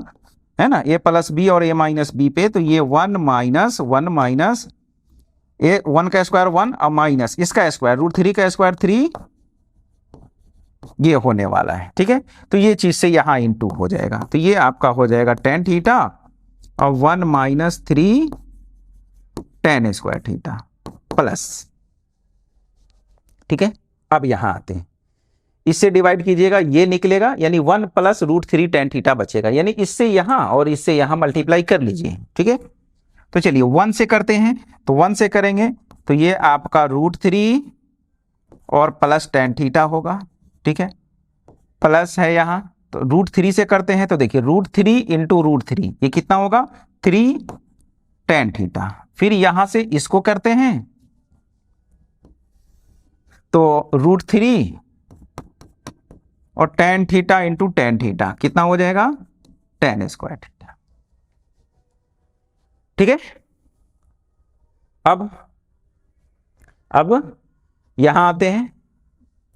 है ना, a + b और a - b पे, तो ये 1 - 1 - a 1 का स्क्वायर 1 और माइनस इसका स्क्वायर √3 का स्क्वायर 3, ये होने वाला है, ठीक है। तो ये चीज से यहाँ * हो जाएगा, तो ये आपका हो जाएगा tan थीटा और 1 - 3 tan स्क्वायर थीटा प्लस, ठीक है। अब यहां आते हैं, इससे डिवाइड कीजिएगा, ये निकलेगा, यानी 1 + √3 tan थीटा बचेगा, यानी इससे यहां और इससे यहां मल्टीप्लाई कर लीजिए, ठीक है। तो चलिए 1 से करते हैं, तो 1 से करेंगे तो ये आपका √3 और प्लस tan थीटा होगा, ठीक है, प्लस है यहां। तो √3 से करते हैं तो देखिए √3 × √3 ये कितना होगा 3 tan थीटा। फिर यहां से इसको करते हैं तो √3 और tan थीटा × tan थीटा कितना हो जाएगा tan स्क्वायर थीटा, ठीक है। अब यहां आते हैं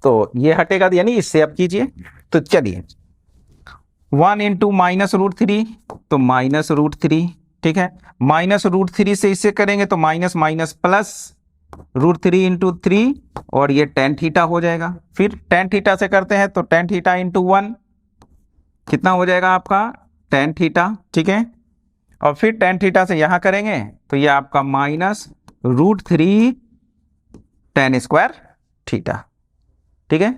तो ये हटेगा, यानी इससे अब कीजिए, तो चलिए 1 × -√3 तो -√3, ठीक है, -√3 से इससे करेंगे तो माइनस माइनस प्लस √3 × 3 और ये tan थीटा हो जाएगा। फिर tan थीटा से करते हैं तो tan थीटा × 1 कितना हो जाएगा आपका tan थीटा, ठीक है। और फिर tan थीटा से यहां करेंगे तो ये आपका -√3 tan स्क्वायर थीटा, ठीक है।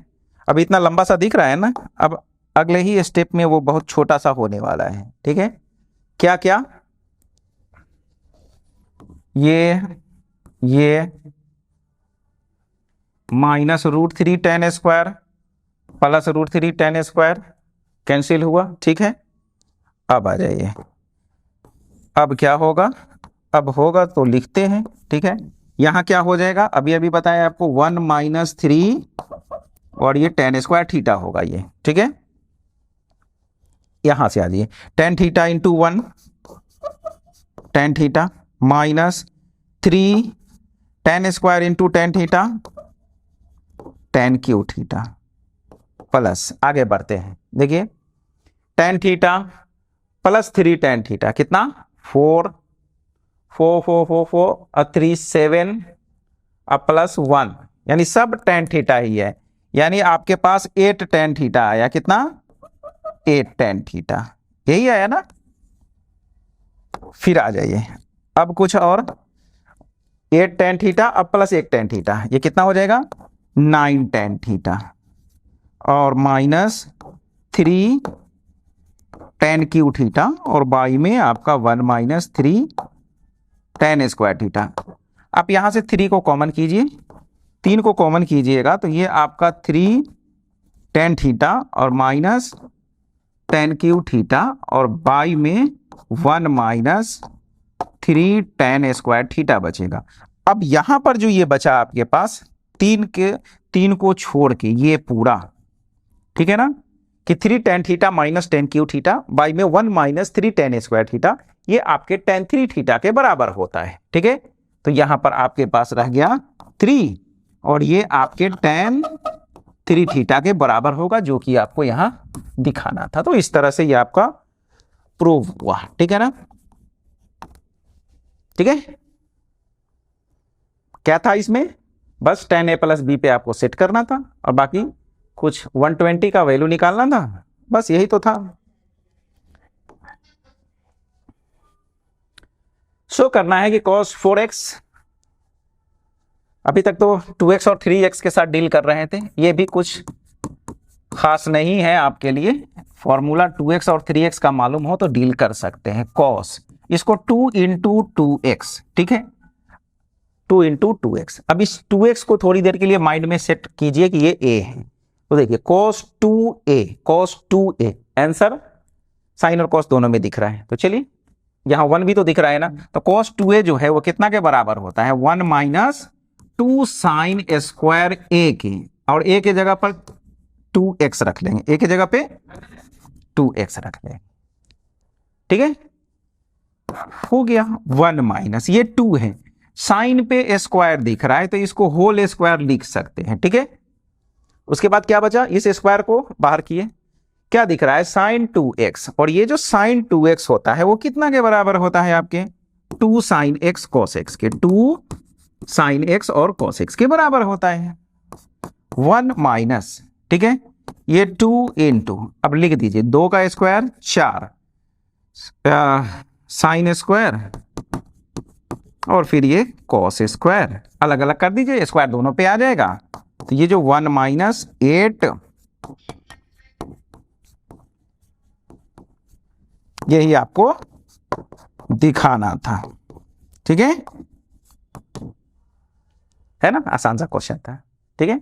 अब इतना लंबा सा दिख रहा है ना, अब अगले ही स्टेप में वो बहुत छोटा सा होने वाला है, ठीक है। क्या क्या, ये -√3 tan square plus √3 tan square cancel हुआ, ठीक है। अब आ जाइए, अब क्या होगा, अब होगा तो लिखते हैं, ठीक है। यहां क्या हो जाएगा, अभी अभी बताया आपको 1 - 3 और ये tan स्क्वायर थीटा होगा ये, ठीक है। यहां से आ जाइए tan theta × 1 tan theta -3 tan square × tan theta tan Q theta plus, आगे बढ़ते हैं, देखिए tan theta plus 3 tan theta कितना 4 4 4 4 4 और 3 7 और प्लस 1, यानी सब tan थीटा ही है, यानी आपके पास 8 tan थीटा आया, कितना 8 tan थीटा, यही आया ना। फिर आ जाइए, अब कुछ और 8 tan थीटा अब प्लस 1 tan थीटा, ये कितना हो जाएगा 9 tan थीटा और -3 tan क्यू थीटा और बाई में आपका 1 - 3 tan स्क्वायर थीटा। आप यहां से 3 को कॉमन कीजिए, 3 को कॉमन कीजिएगा तो ये आपका 3 tan थीटा और माइनस tan क्यू थीटा और बाई में 1 - 3 tan स्क्वायर थीटा बचेगा। अब यहां पर जो ये बचा आपके पास 3 को छोड़ के ये पूरा, ठीक है ना, कि 3 tan theta minus tan Q theta by में 1 - 3 tan स्क्वायर थीटा, ये आपके tan 3 थीटा के बराबर होता है, ठीक है। तो यहां पर आपके पास रह गया 3 और ये आपके tan 3 थीटा के बराबर होगा, जो कि आपको यहां दिखाना था। तो इस तरह से ये आपका प्रूव हुआ, ठीक है ना, ठीक है। क्या था इसमें, बस tan a + b पे आपको सेट करना था और बाकी कुछ 120 का वैल्यू निकालना था, बस यही तो था। शो करना है कि cos 4x, अभी तक तो 2x और 3x के साथ डील कर रहे थे, ये भी कुछ खास नहीं है आपके लिए, फॉर्मूला 2x और 3x का मालूम हो तो डील कर सकते हैं। cos इसको 2 इंटू 2x, ठीक है, 2 इंटू 2x। अब इस 2x को थोड़ी देर के लिए माइंड में सेट कीजिए कि ये a है, तो देखिए cos 2a, आंसर साइन और कॉस दोनों में दिख रहा है, तो चलिए यहां 1 भी तो दिख रहा है ना, तो cos 2a जो है वो कितना के बराबर होता है, 1 माइनस 2 साइन स्क्वायर a के, और a के जगह पर 2x रख लेंगे, a के जगह पे 2x रख लेंगे, ठीक है, हो गया 1 माइनस ये 2 है, साइन पे स्क्वायर दिख रहा है तो इसको होल स्क्वायर लिख सकते हैं, ठीक है। उसके बाद क्या बचा, इस स्क्वायर को बाहर किए, क्या दिख रहा है, साइन 2x, और ये जो साइन 2x होता है वो कितना के बराबर होता है आपके, 2 साइन x cos x के, 2 साइन x और cos x के बराबर होता है। 1 माइनस, ठीक है, ये 2 इंटू, अब लिख दीजिए 2 का स्क्वायर 4 साइन स्क्वायर और फिर ये cos स्क्वायर, अलग अलग कर दीजिए, स्क्वायर दोनों पे आ जाएगा, तो ये जो 1 माइनस 8, यही आपको दिखाना था, ठीक है ना, आसान सा क्वेश्चन था, ठीक है।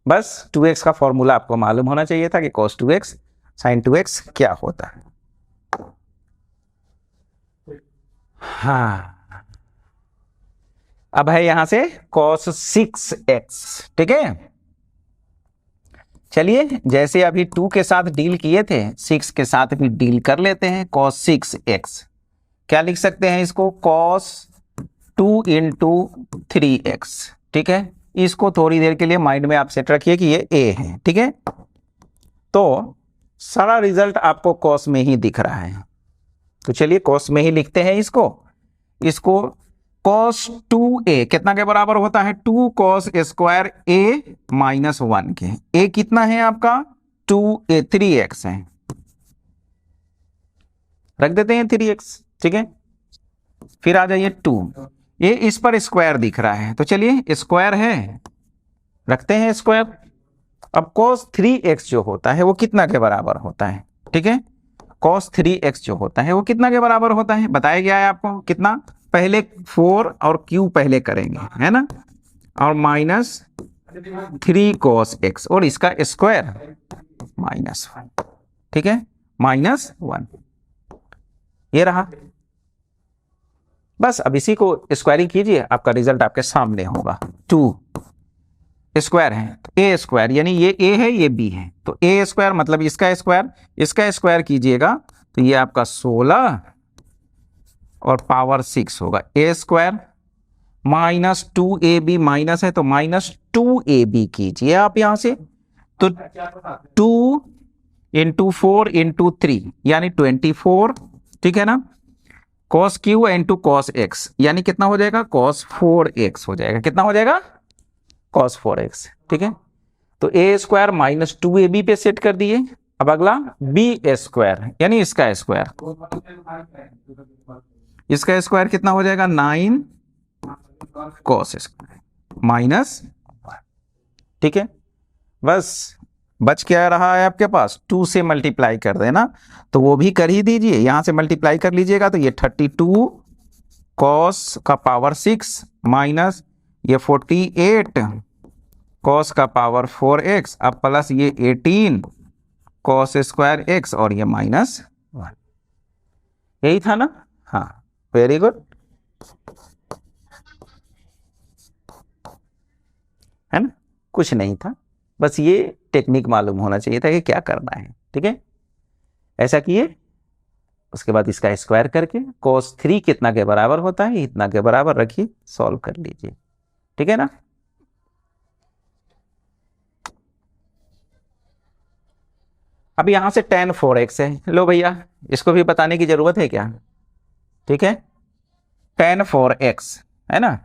बस 2x का फॉर्मूला आपको मालूम होना चाहिए था कि cos 2x sin 2x क्या होता है। हाँ, अब है यहां से cos 6x, ठीक है। चलिए जैसे अभी 2 के साथ डील किए थे, 6 के साथ भी डील कर लेते हैं। cos 6x क्या लिख सकते हैं इसको, cos 2 इंटू 3x, ठीक है। इसको थोड़ी देर के लिए माइंड में आप सेट रखिए कि ये a है, ठीक है। तो सारा रिजल्ट आपको cos में ही दिख रहा है, तो चलिए cos में ही लिखते हैं इसको cos 2a कितना के बराबर होता है, 2 cos स्क्वायर a माइनस 1 के, a कितना है आपका 2a, 3x है, रख देते हैं 3x, ठीक है। फिर आ जाइए 2, ये इस पर स्क्वायर दिख रहा है, तो चलिए स्क्वायर है, रखते हैं स्क्वायर। अब cos 3x जो होता है वो कितना के बराबर होता है, ठीक है। cos 3x जो होता है वो कितना के बराबर होता है, बताया गया है आपको कितना, पहले 4 और q पहले करेंगे, है ना, और माइनस 3 cos x और इसका स्क्वायर माइनस 1, ठीक है, माइनस 1, ये रहा। बस अब इसी को स्क्वायरिंग कीजिए, आपका रिजल्ट आपके सामने होगा। 2 स्क्वायर है तो a स्क्वायर, यानी ये a है ये b है, तो a स्क्वायर मतलब इसका स्क्वायर कीजिएगा तो ये आपका 16 और पावर 6 होगा, a square minus 2ab, minus है तो माइनस 2ab कीजिए आप यहां से, तो 2 इंटू 4 इंटू 3 यानी 24, ठीक है ना, cos q into cos x यानी कितना हो जाएगा, cos 4x हो जाएगा, कितना हो जाएगा, cos 4x, ठीक है। तो a स्क्वायर माइनस 2ab पे सेट कर दिए। अब अगला b स्क्वायर यानी इसका स्क्वायर कितना हो जाएगा, 9 cos स्क्वायर माइनस, ठीक है। बस बच क्या रहा है आपके पास, 2 से मल्टीप्लाई कर देना, तो वो भी कर ही दीजिए, यहां से मल्टीप्लाई कर लीजिएगा तो ये 32 cos का पावर 6 माइनस ये 48 cos का पावर 4x, अब प्लस ये 18 cos स्क्वायर x और ये माइनस 1, यही था ना, हाँ वेरी गुड, है ना, कुछ नहीं था, बस ये टेक्निक मालूम होना चाहिए था कि क्या करना है, ठीक है। ऐसा किए, उसके बाद इसका स्क्वायर करके cos 3 कितना के बराबर होता है, इतना के बराबर रखिए, सॉल्व कर लीजिए, ठीक है ना। अब यहां से tan 4x है, लो भैया इसको भी बताने की जरूरत है क्या, ठीक है, tan 4x है ना,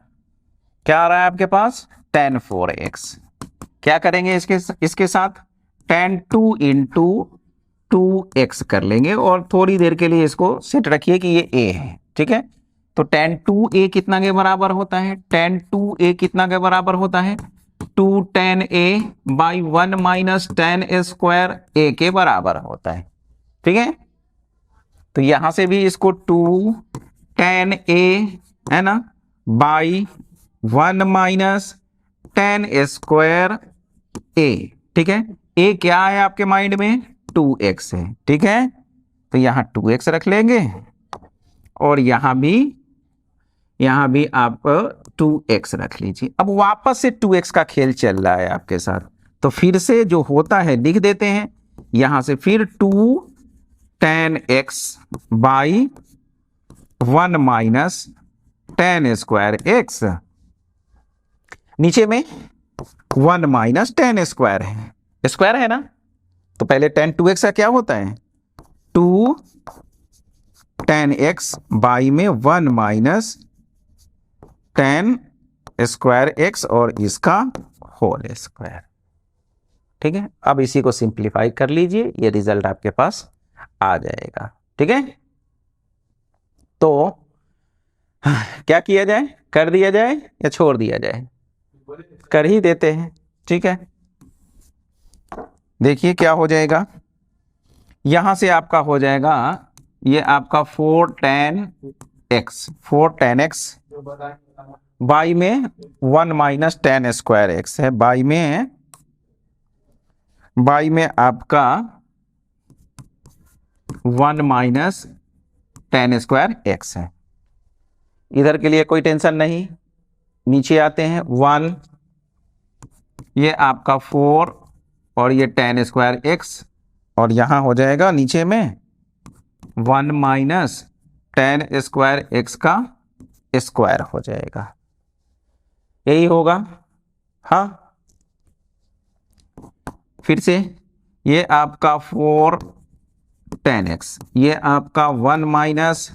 क्या आ रहा है आपके पास, tan 4x, क्या करेंगे इसके साथ tan 2 इंटू 2x कर लेंगे और थोड़ी देर के लिए इसको सेट रखिए कि ये a है, ठीक है। तो tan 2a कितना के बराबर होता है? tan 2a कितना के बराबर होता है? 2 tan a by 1 minus tan a square a के बराबर होता है। ठीक है, तो यहां से भी इसको 2 tan a है ना by 1 minus tan a square a। ठीक है, a क्या है आपके माइंड में? 2x है। ठीक है, तो यहां 2x रख लेंगे और यहां भी आप 2x रख लीजिए। अब वापस से 2x का खेल चल रहा है आपके साथ, तो फिर से जो होता है लिख देते हैं यहां से, फिर 2 tan x by 1 minus tan square x, नीचे में 1 माइनस tan स्क्वायर है ना, तो पहले tan 2x का क्या होता है? 2 tan x बाई में 1 माइनस tan स्क्वायर x और इसका होल स्क्वायर। ठीक है, अब इसी को सिंप्लीफाई कर लीजिए, ये रिजल्ट आपके पास आ जाएगा। ठीक है, तो क्या किया जाए? कर दिया जाए या छोड़ दिया जाए? कर ही देते हैं। ठीक है, देखिए क्या हो जाएगा, यहां से आपका हो जाएगा ये आपका 4 tan x बाई में 1 माइनस tan स्क्वायर x है, बाई में आपका 1 माइनस tan स्क्वायर x है। इधर के लिए कोई टेंशन नहीं, नीचे आते हैं 1, ये आपका 4 और ये tan स्क्वायर x, और यहां हो जाएगा नीचे में 1 माइनस tan स्क्वायर x का स्क्वायर हो जाएगा, यही होगा। हाँ, फिर से ये आपका 4 tan x, ये आपका 1 माइनस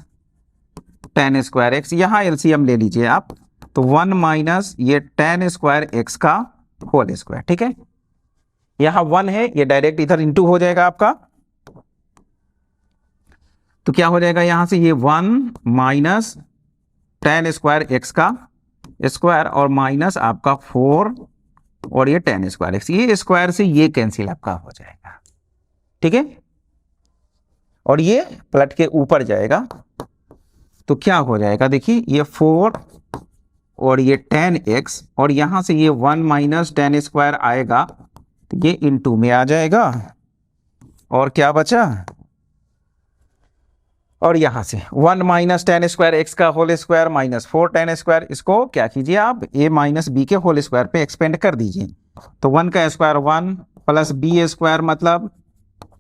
tan स्क्वायर x, यहां एलसीएम ले लीजिए आप, तो 1 माइनस ये tan स्क्वायर x का होल स्क्वायर। ठीक है, यहां 1 है, ये डायरेक्ट इधर इंटू हो जाएगा आपका, तो क्या हो जाएगा यहां से ये 1 माइनस tan स्क्वायर x का स्क्वायर और माइनस आपका 4 और ये tan स्क्वायर x, ये स्क्वायर से ये कैंसिल आपका हो जाएगा। ठीक है, और ये पलट के ऊपर जाएगा, तो क्या हो जाएगा देखिए, ये 4 और ये tan x और यहां से ये 1 माइनस tan स्क्वायर आएगा, तो ये इनटू में आ जाएगा, और क्या बचा, और यहां से 1 माइनस tan स्क्वायर x का whole square minus 4 tan square, इसको क्या कीजिए आप a माइनस b के होल स्क्वायर पे एक्सपेंड कर दीजिए, तो 1 का स्क्वायर 1 प्लस b स्क्वायर मतलब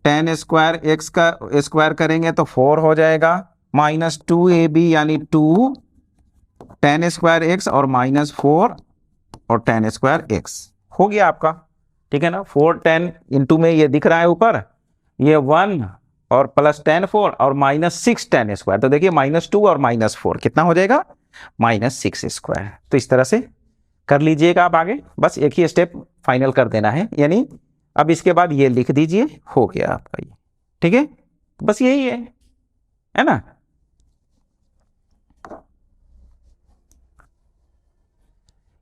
tan स्क्वायर x का स्क्वायर करेंगे तो 4 हो जाएगा, माइनस 2ab यानी 2 tan स्क्वायर x और माइनस 4 और tan स्क्वायर x हो गया आपका। ठीक है ना, 4 tan इंटू में ये दिख रहा है ऊपर, ये 1 और प्लस tan 4 और माइनस 6 tan स्क्वायर, तो देखिए माइनस 2 और माइनस 4 कितना हो जाएगा? Minus 6 square. तो इस तरह से कर लीजिएगा आप आगे, बस एक ही स्टेप फाइनल कर देना है, यानी अब इसके बाद ये लिख दीजिए, हो गया आपका ये। ठीक है, बस यही है ना।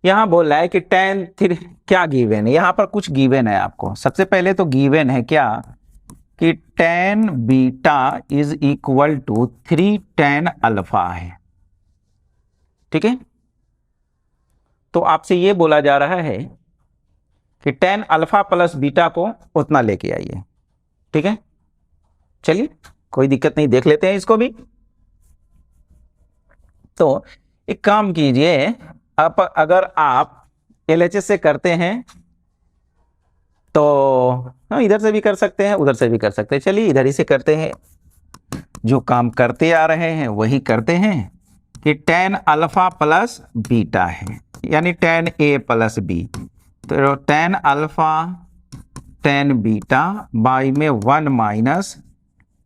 यहां बोल रहा है कि tan 3 क्या गिवन है, यहां पर कुछ गिवन है आपको। सबसे पहले तो गिवन है क्या कि tan beta is equal to 3 tan alpha है। ठीक है, तो आपसे ये बोला जा रहा है कि tan अल्फा प्लस बीटा को उतना लेके आइए। ठीक है, चलिए कोई दिक्कत नहीं, देख लेते हैं इसको भी। तो एक काम कीजिए, आप अगर आप LHS से करते हैं तो हाँ, इधर से भी कर सकते हैं, उधर से भी कर सकते हैं, चलिए इधर ही से करते हैं। जो काम करते आ रहे हैं वही करते हैं कि tan अल्फा प्लस बीटा है, यानी tan a प्लस b, तो tan alpha tan beta by में 1 minus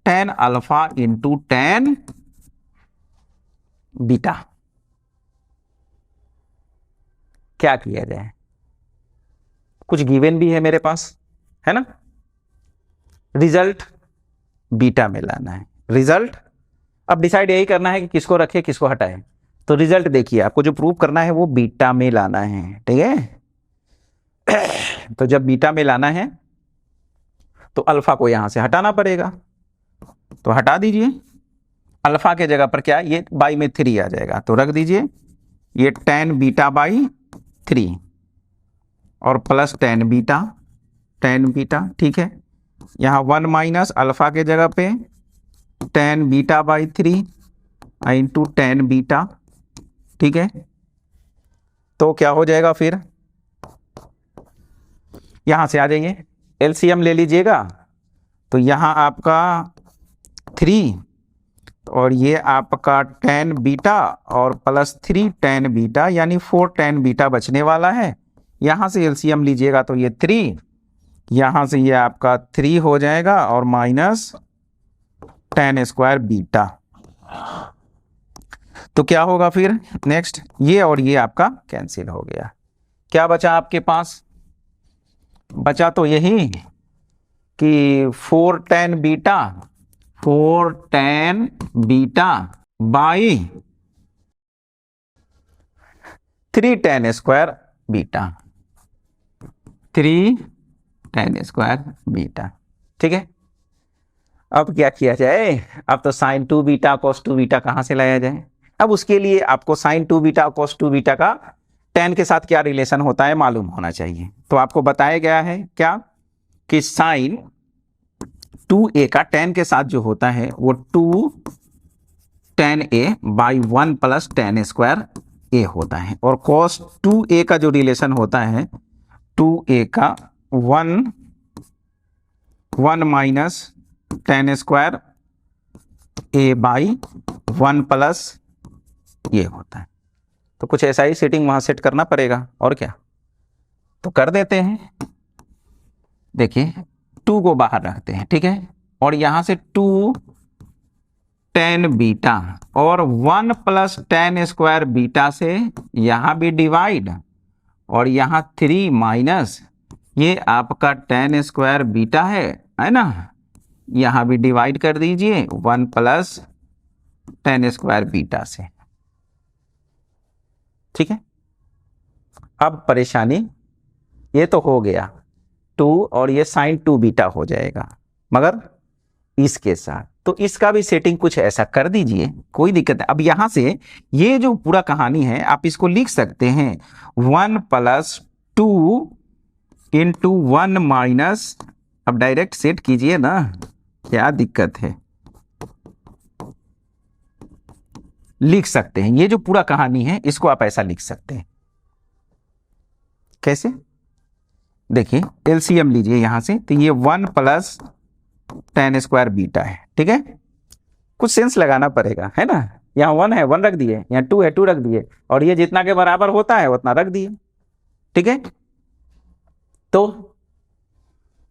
tan alpha into tan beta. क्या किया जाए, कुछ गिवन भी है मेरे पास, है ना। रिजल्ट बीटा में लाना है, रिजल्ट अब डिसाइड यही करना है कि किसको रखे किसको हटाए। तो रिजल्ट देखिए, आपको जो प्रूव करना है वो बीटा में लाना है, ठीक है। तो जब बीटा में लाना है तो अल्फा को यहां से हटाना पड़ेगा, तो हटा दीजिए। अल्फा के जगह पर क्या, ये बाई में 3 आ जाएगा, तो रख दीजिए ये tan बीटा बाई 3 और प्लस tan बीटा, ठीक है। यहाँ 1 माइनस अल्फा के जगह पे tan beta by 3 into tan beta, ठीक है। तो क्या हो जाएगा फिर, यहां से आ जाइए, एलसीएम ले लीजिएगा। तो यहां आपका 3 और ये आपका tan बीटा और प्लस 3 tan बीटा, यानी 4 tan बीटा बचने वाला है। यहां से एलसीएम लीजिएगा तो ये 3, यहां से ये आपका 3 हो जाएगा और माइनस tan स्क्वायर बीटा। तो क्या होगा फिर नेक्स्ट, ये और ये आपका कैंसिल हो गया। क्या बचा आपके पास, बचा तो यही कि 4 tan beta by 3 tan square beta, 3 tan square beta, ठीक है। अब क्या किया जाए, अब तो sin 2 बीटा cos 2 बीटा कहां से लाया जाए। अब उसके लिए आपको sin 2 बीटा cos 2 बीटा का tan के साथ क्या रिलेशन होता है मालूम होना चाहिए। तो आपको बताया गया है क्या कि sin 2a का tan के साथ जो होता है वो 2 tan a by 1 plus tan square a होता है, और cos 2a का जो रिलेशन होता है 2a का 1 minus tan square a by 1 plus ये होता है। तो कुछ ऐसा ही सेटिंग वहां सेट करना पड़ेगा, और क्या। तो कर देते हैं, देखिए 2 को बाहर रखते हैं, ठीक है। और यहां से 2 tan बीटा और 1 प्लस tan स्क्वायर बीटा से यहां भी डिवाइड, और यहां 3 माइनस ये आपका tan स्क्वायर बीटा है ना, यहां भी डिवाइड कर दीजिए 1 प्लस tan स्क्वायर बीटा से, ठीक है। अब परेशानी, ये तो हो गया 2 और ये sin 2 बीटा हो जाएगा, मगर इसके साथ तो इसका भी सेटिंग कुछ ऐसा कर दीजिए, कोई दिक्कत नहीं। अब यहां से ये जो पूरा कहानी है आप इसको लिख सकते हैं 1 प्लस 2 इंटू 1 माइनस, अब डायरेक्ट सेट कीजिए ना, क्या दिक्कत है, लिख सकते हैं। ये जो पूरा कहानी है इसको आप ऐसा लिख सकते हैं। कैसे, देखिए एलसीएम लीजिए यहां से, तो ये 1 प्लस tan स्क्वायर बीटा है, ठीक है। कुछ सेंस लगाना पड़ेगा, है ना। यहाँ 1 है 1 रख दिए, यहाँ 2 है 2 रख दिए, और ये जितना के बराबर होता है उतना रख दिए, ठीक है। तो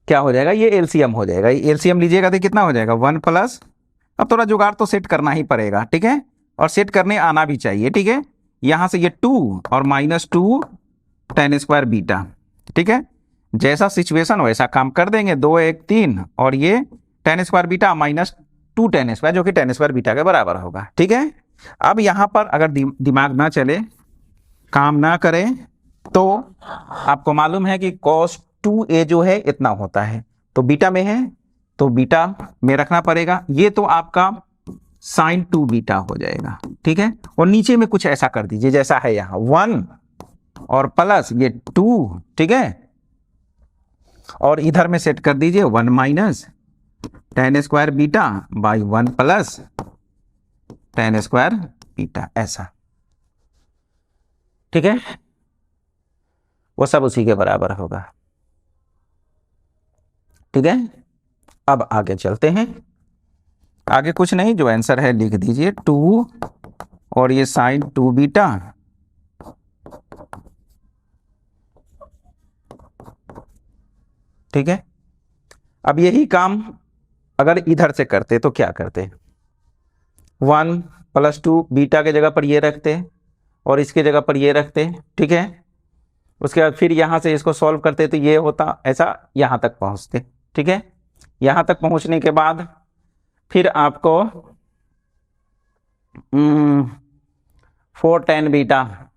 क्या हो जाएगा, ये एलसीएम हो जाएगा। एलसीएम लीजिएगा तो कितना हो जाएगा 1 प्लस, अब थोड़ा जुगाड़ तो सेट करना ही पड़ेगा, ठीक है, और सेट करने आना भी चाहिए, ठीक है। यहां से ये 2 और माइनस 2 tan स्क्वायर बीटा, ठीक है। जैसा सिचुएशन वैसा काम कर देंगे, 2 1 3 और ये tan square beta minus 2 tan square जो कि tan स्क्वायर बीटा के बराबर होगा, ठीक है। अब यहां पर अगर दिमाग ना चले, काम ना करे, तो आपको मालूम है कि cos 2a जो है इतना होता है, तो बीटा में है तो बीटा में रखना पड़ेगा। ये तो आपका sin 2 बीटा हो जाएगा, ठीक है। और नीचे में कुछ ऐसा कर दीजिए जैसा है यहां 1 और प्लस ये 2, ठीक है। और इधर में सेट कर दीजिए 1 minus tan square beta by 1 plus tan square beta, ऐसा, ठीक है। वो सब उसी के बराबर होगा, ठीक है। अब आगे चलते हैं, आगे कुछ नहीं, जो आंसर है लिख दीजिए 2 और ये sin 2 बीटा, ठीक है। अब यही काम अगर इधर से करते तो क्या करते, 1 प्लस 2 बीटा के जगह पर ये रखते और इसके जगह पर ये रखते, ठीक है। उसके बाद फिर यहां से इसको सॉल्व करते तो ये होता ऐसा, यहां तक पहुंचते, ठीक है। यहां तक पहुंचने के बाद फिर आपको 4 tan बीटा।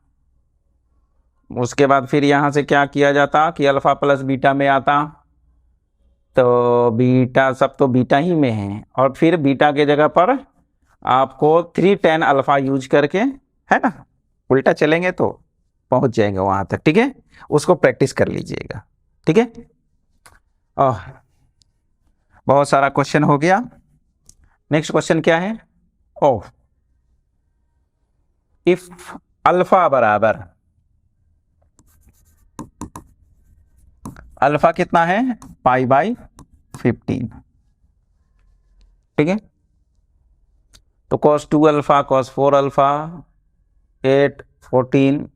उसके बाद फिर यहां से क्या किया जाता कि अल्फा प्लस बीटा में आता, तो बीटा सब तो बीटा ही में है, और फिर बीटा के जगह पर आपको 3 tan अल्फा यूज करके, है ना, उल्टा चलेंगे तो पहुंच जाएंगे वहां तक। ठीक है, उसको प्रैक्टिस कर लीजिएगा। ठीक है, बहुत सारा क्वेश्चन हो गया। नेक्स्ट क्वेश्चन क्या है? ओह, इफ अल्फा बराबर, अल्फा कितना है? π/15। ठीक है, तो cos 2 अल्फा, cos 4 अल्फा, 8, 14,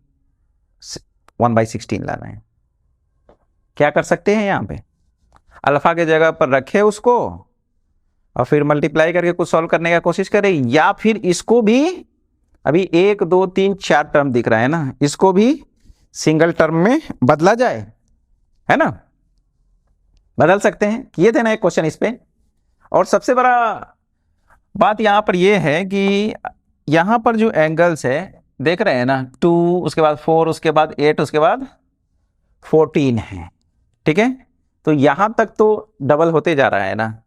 1/16 लाना है। क्या कर सकते हैं यहां पे? अल्फा के जगह पर रखे उसको और फिर मल्टीप्लाई करके कुछ सॉल्व करने का कोशिश करें, या फिर इसको भी, अभी 1 2 3 4 टर्म दिख रहा है ना, इसको भी सिंगल टर्म में बदला जाए, है ना, बदल सकते हैं। किए थे ना एक क्वेश्चन इस पे। और सबसे बड़ा बात यहां पर यह है कि यहां पर जो एंगल्स है देख रहे हैं ना, 2, उसके बाद 4, उसके बाद 8, उसके बाद 14 है। ठीक है, तो यहां तक तो डबल होते जा रहा है ना,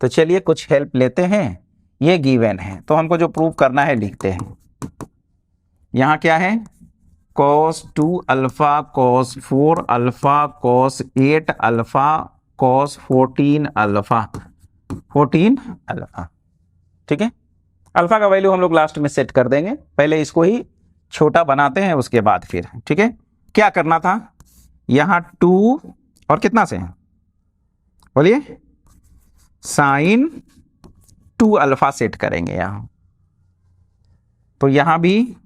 तो चलिए कुछ हेल्प लेते हैं। ये गिवन है तो हमको जो प्रूव करना है लिखते हैं। यहां क्या है? cos 2 alpha, cos 4 alpha, cos 8 alpha, cos 14 alpha, 14 alpha. ठीक है, अल्फा का वैल्यू हम लोग लास्ट में सेट कर देंगे, पहले इसको ही छोटा बनाते हैं उसके बाद फिर। ठीक है, क्या करना था? यहां 2 और कितना से बोलिए, sin 2 अल्फा सेट करेंगे यहां, तो यहां भी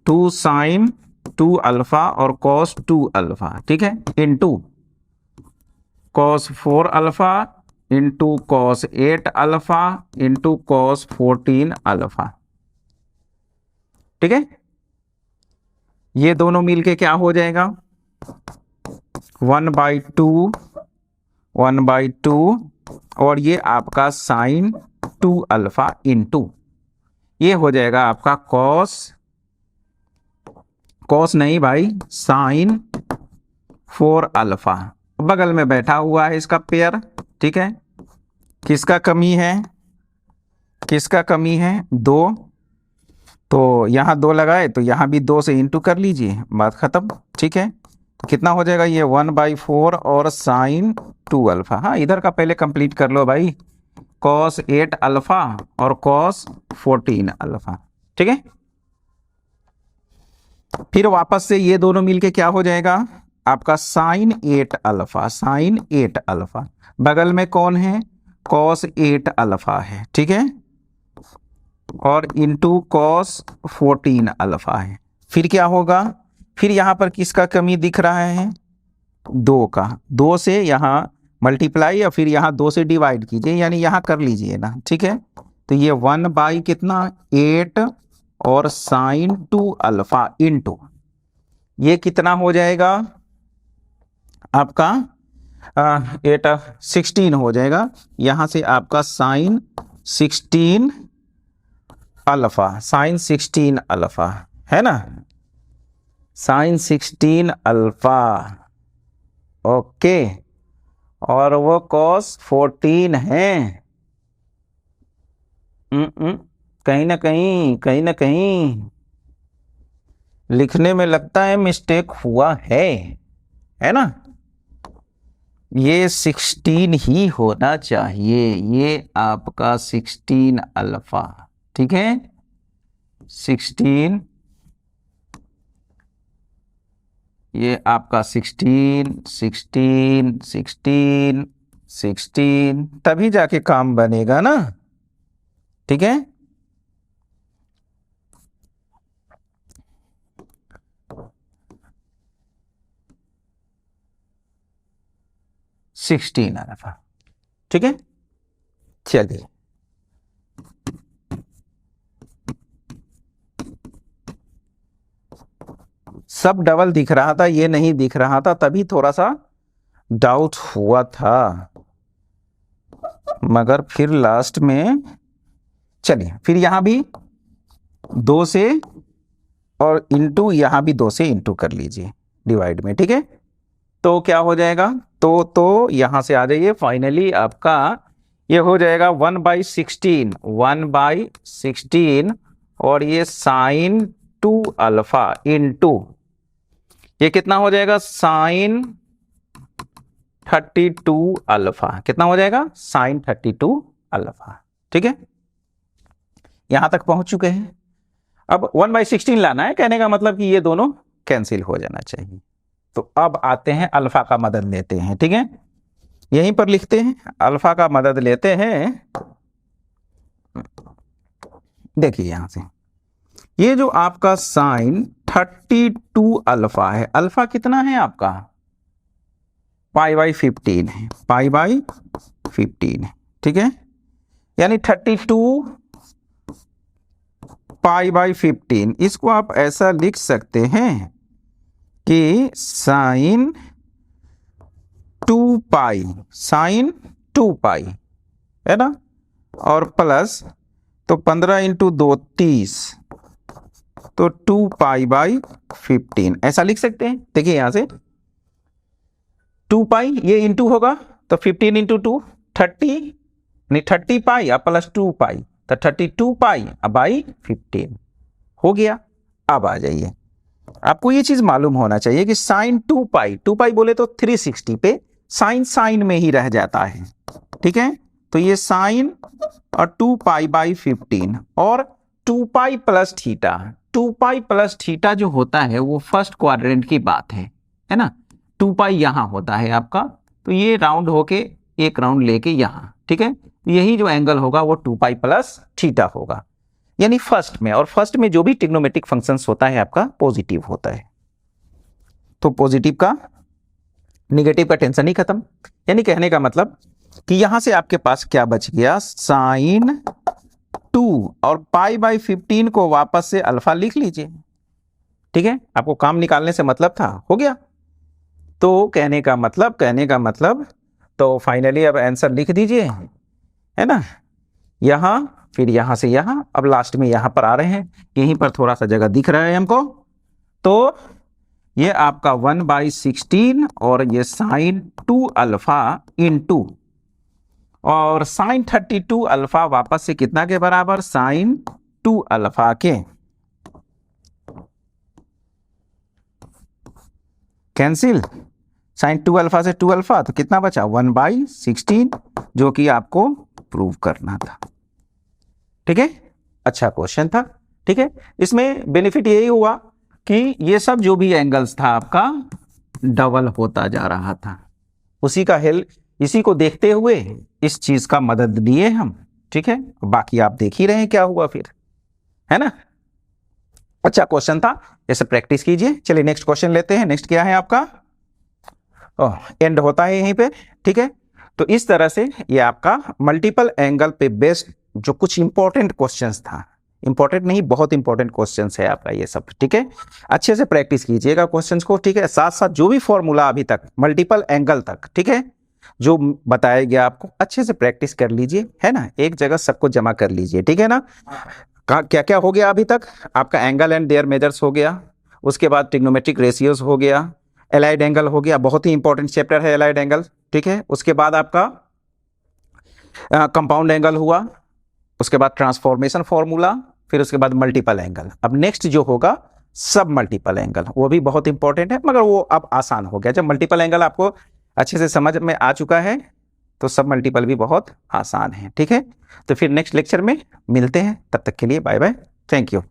2 sin 2 अल्फा और cos 2 अल्फा। ठीक है, into cos 4 alpha into cos 8 alpha into cos 14 alpha. ठीक है, ये दोनों मिलके क्या हो जाएगा? 1/2, 1/2, और ये आपका sin 2 अल्फा इंटू ये हो जाएगा आपका cos नहीं भाई, sin 4 अल्फा। बगल में बैठा हुआ है इसका पेयर। ठीक है, किसका कमी है? किसका कमी है? 2, तो यहां 2 लगाए तो यहां भी 2 से इंटू कर लीजिए, बात खत्म। ठीक है, तो कितना हो जाएगा ये? 1/4 और sin 2 अल्फा। हाँ, इधर का पहले कंप्लीट कर लो भाई, cos 8 अल्फा और cos 14 अल्फा। ठीक है, फिर वापस से ये दोनों मिलके क्या हो जाएगा आपका? sin 8 alpha, sin 8 alpha. बगल में कौन है? cos 8 अल्फा है। ठीक है, और इंटू cos 14 अल्फा है। फिर क्या होगा? फिर यहां पर किसका कमी दिख रहा है? 2 का। 2 से यहां मल्टीप्लाई या फिर यहां 2 से डिवाइड कीजिए, यानी यहां कर लीजिए ना। ठीक है, तो ये 1/कितना? 8 और sin 2 अल्फा इंटू ये कितना हो जाएगा आपका? 8 16 हो जाएगा। यहां से आपका sin 16 अल्फा, sin 16 अल्फा, है ना, sin 16 अल्फा। ओके, और वो cos 14 है। कहीं ना कहीं लिखने में लगता है मिस्टेक हुआ है ना। ये 16 ही होना चाहिए, ये आपका 16 अल्फा। ठीक है, 16, ये आपका 16 16 16 16, तभी जाके काम बनेगा ना। ठीक है, सिक्सटीन अल्फा। ठीक है, चलिए सब डबल दिख रहा था, ये नहीं दिख रहा था, तभी थोड़ा सा डाउट हुआ था, मगर फिर लास्ट में चलिए फिर यहां भी 2 से और इंटू यहां भी 2 से इंटू कर लीजिए डिवाइड में, ठीक है। तो क्या हो जाएगा, तो यहां से आ जाइए, फाइनली आपका ये हो जाएगा 1/16 और ये साइन 2 अल्फा इंटू ये कितना हो जाएगा, साइन 32 अल्फा। कितना हो जाएगा, साइन 32 अल्फा, ठीक है। यहां तक पहुंच चुके हैं। अब 1/16 लाना है, कहने का मतलब कि ये दोनों कैंसिल हो जाना चाहिए। तो अब आते हैं अल्फा का मदद लेते हैं, ठीक है। यहीं पर लिखते हैं, अल्फा का मदद लेते हैं। देखिए यहां से ये जो आपका साइन 32 अल्फा है, अल्फा कितना है आपका, π/15 है, π/15 है, ठीक है। यानी 32 π/15, इसको आप ऐसा लिख सकते हैं कि साइन 2π, साइन 2π है ना, और प्लस तो 15 इंटू 2 30, तो 2π/15 ऐसा लिख सकते हैं। देखिए यहां से 2π ये इंटू होगा तो 15 इंटू 2 30, नहीं 30π प्लस 2π तो 32π/15 हो गया। अब आ जाइए, आपको ये चीज मालूम होना चाहिए कि साइन 2π बोले तो 360 पे साइन में ही रह जाता है, ठीक है। तो ये साइन और 2π/15 और 2π प्लस थीटा, 2π प्लस थीटा जो होता है वो फर्स्ट क्वाड्रेंट की बात है ना। 2π यहां होता है आपका, तो ये राउंड होके एक राउंड लेके यहां, ठीक है। यही जो एंगल होगा वो 2π प्लस थीटा होगा, यानी फर्स्ट में। और फर्स्ट में जो भी ट्रिग्नोमेट्रिक फंक्शंस होता है आपका पॉजिटिव होता है, तो पॉजिटिव का निगेटिव का टेंशन ही खत्म। यानी कहने का मतलब कि यहां से आपके पास क्या बच गया, साइन 2 और π/15 को वापस से अल्फा लिख लीजिए, ठीक है। आपको काम निकालने से मतलब था, हो गया। तो कहने का मतलब तो फाइनली अब आंसर लिख दीजिए, है ना। यहां फिर यहां से यहां, अब लास्ट में यहां पर आ रहे हैं, यहीं पर थोड़ा सा जगह दिख रहा है हमको। तो ये आपका 1/16 और ये साइन 2 अल्फा इंटू और साइन 32 अल्फा वापस से कितना के बराबर, साइन 2 अल्फा के कैंसिल, साइन 2 अल्फा से 2 अल्फा तो कितना बचा 1/16, जो कि आपको प्रूव करना था, ठीक है। अच्छा क्वेश्चन था, ठीक है। इसमें बेनिफिट यही हुआ कि ये सब जो भी एंगल्स था आपका डबल होता जा रहा था, उसी का हेल्प, इसी को देखते हुए इस चीज का मदद लिए हम, ठीक है। बाकी आप देख ही रहे हैं क्या हुआ फिर, है ना। अच्छा क्वेश्चन था, ऐसे प्रैक्टिस कीजिए। चलिए नेक्स्ट क्वेश्चन लेते हैं। नेक्स्ट क्या है आपका, एंड होता है यहीं पे, ठीक है। तो इस तरह से ये आपका मल्टीपल एंगल पे बेस्ड जो कुछ इंपॉर्टेंट क्वेश्चंस था, इंपॉर्टेंट नहीं बहुत इंपॉर्टेंट क्वेश्चंस है आपका ये सब, ठीक है। अच्छे से प्रैक्टिस कीजिएगा क्वेश्चंस को, ठीक है। साथ साथ जो भी फॉर्मूला अभी तक मल्टीपल एंगल तक, ठीक है, जो बताया गया आपको अच्छे से प्रैक्टिस कर लीजिए, है ना। एक जगह सबको जमा कर लीजिए, ठीक है ना। क्या क्या हो गया अभी तक आपका, एंगल एंड देयर मेजर्स हो गया, उसके बाद ट्रिग्नोमेट्रिक रेशियोज हो गया, एलाइड एंगल हो गया, बहुत ही इंपॉर्टेंट चैप्टर है एलाइड एंगल, ठीक है। उसके बाद आपका कंपाउंड एंगल हुआ, उसके बाद ट्रांसफॉर्मेशन फॉर्मूला, फिर उसके बाद मल्टीपल एंगल। अब नेक्स्ट जो होगा सब मल्टीपल एंगल, वो भी बहुत इंपॉर्टेंट है, मगर वो अब आसान हो गया। जब मल्टीपल एंगल आपको अच्छे से समझ में आ चुका है तो सब मल्टीपल भी बहुत आसान है, ठीक है। तो फिर नेक्स्ट लेक्चर में मिलते हैं, तब तक के लिए बाय बाय, थैंक यू।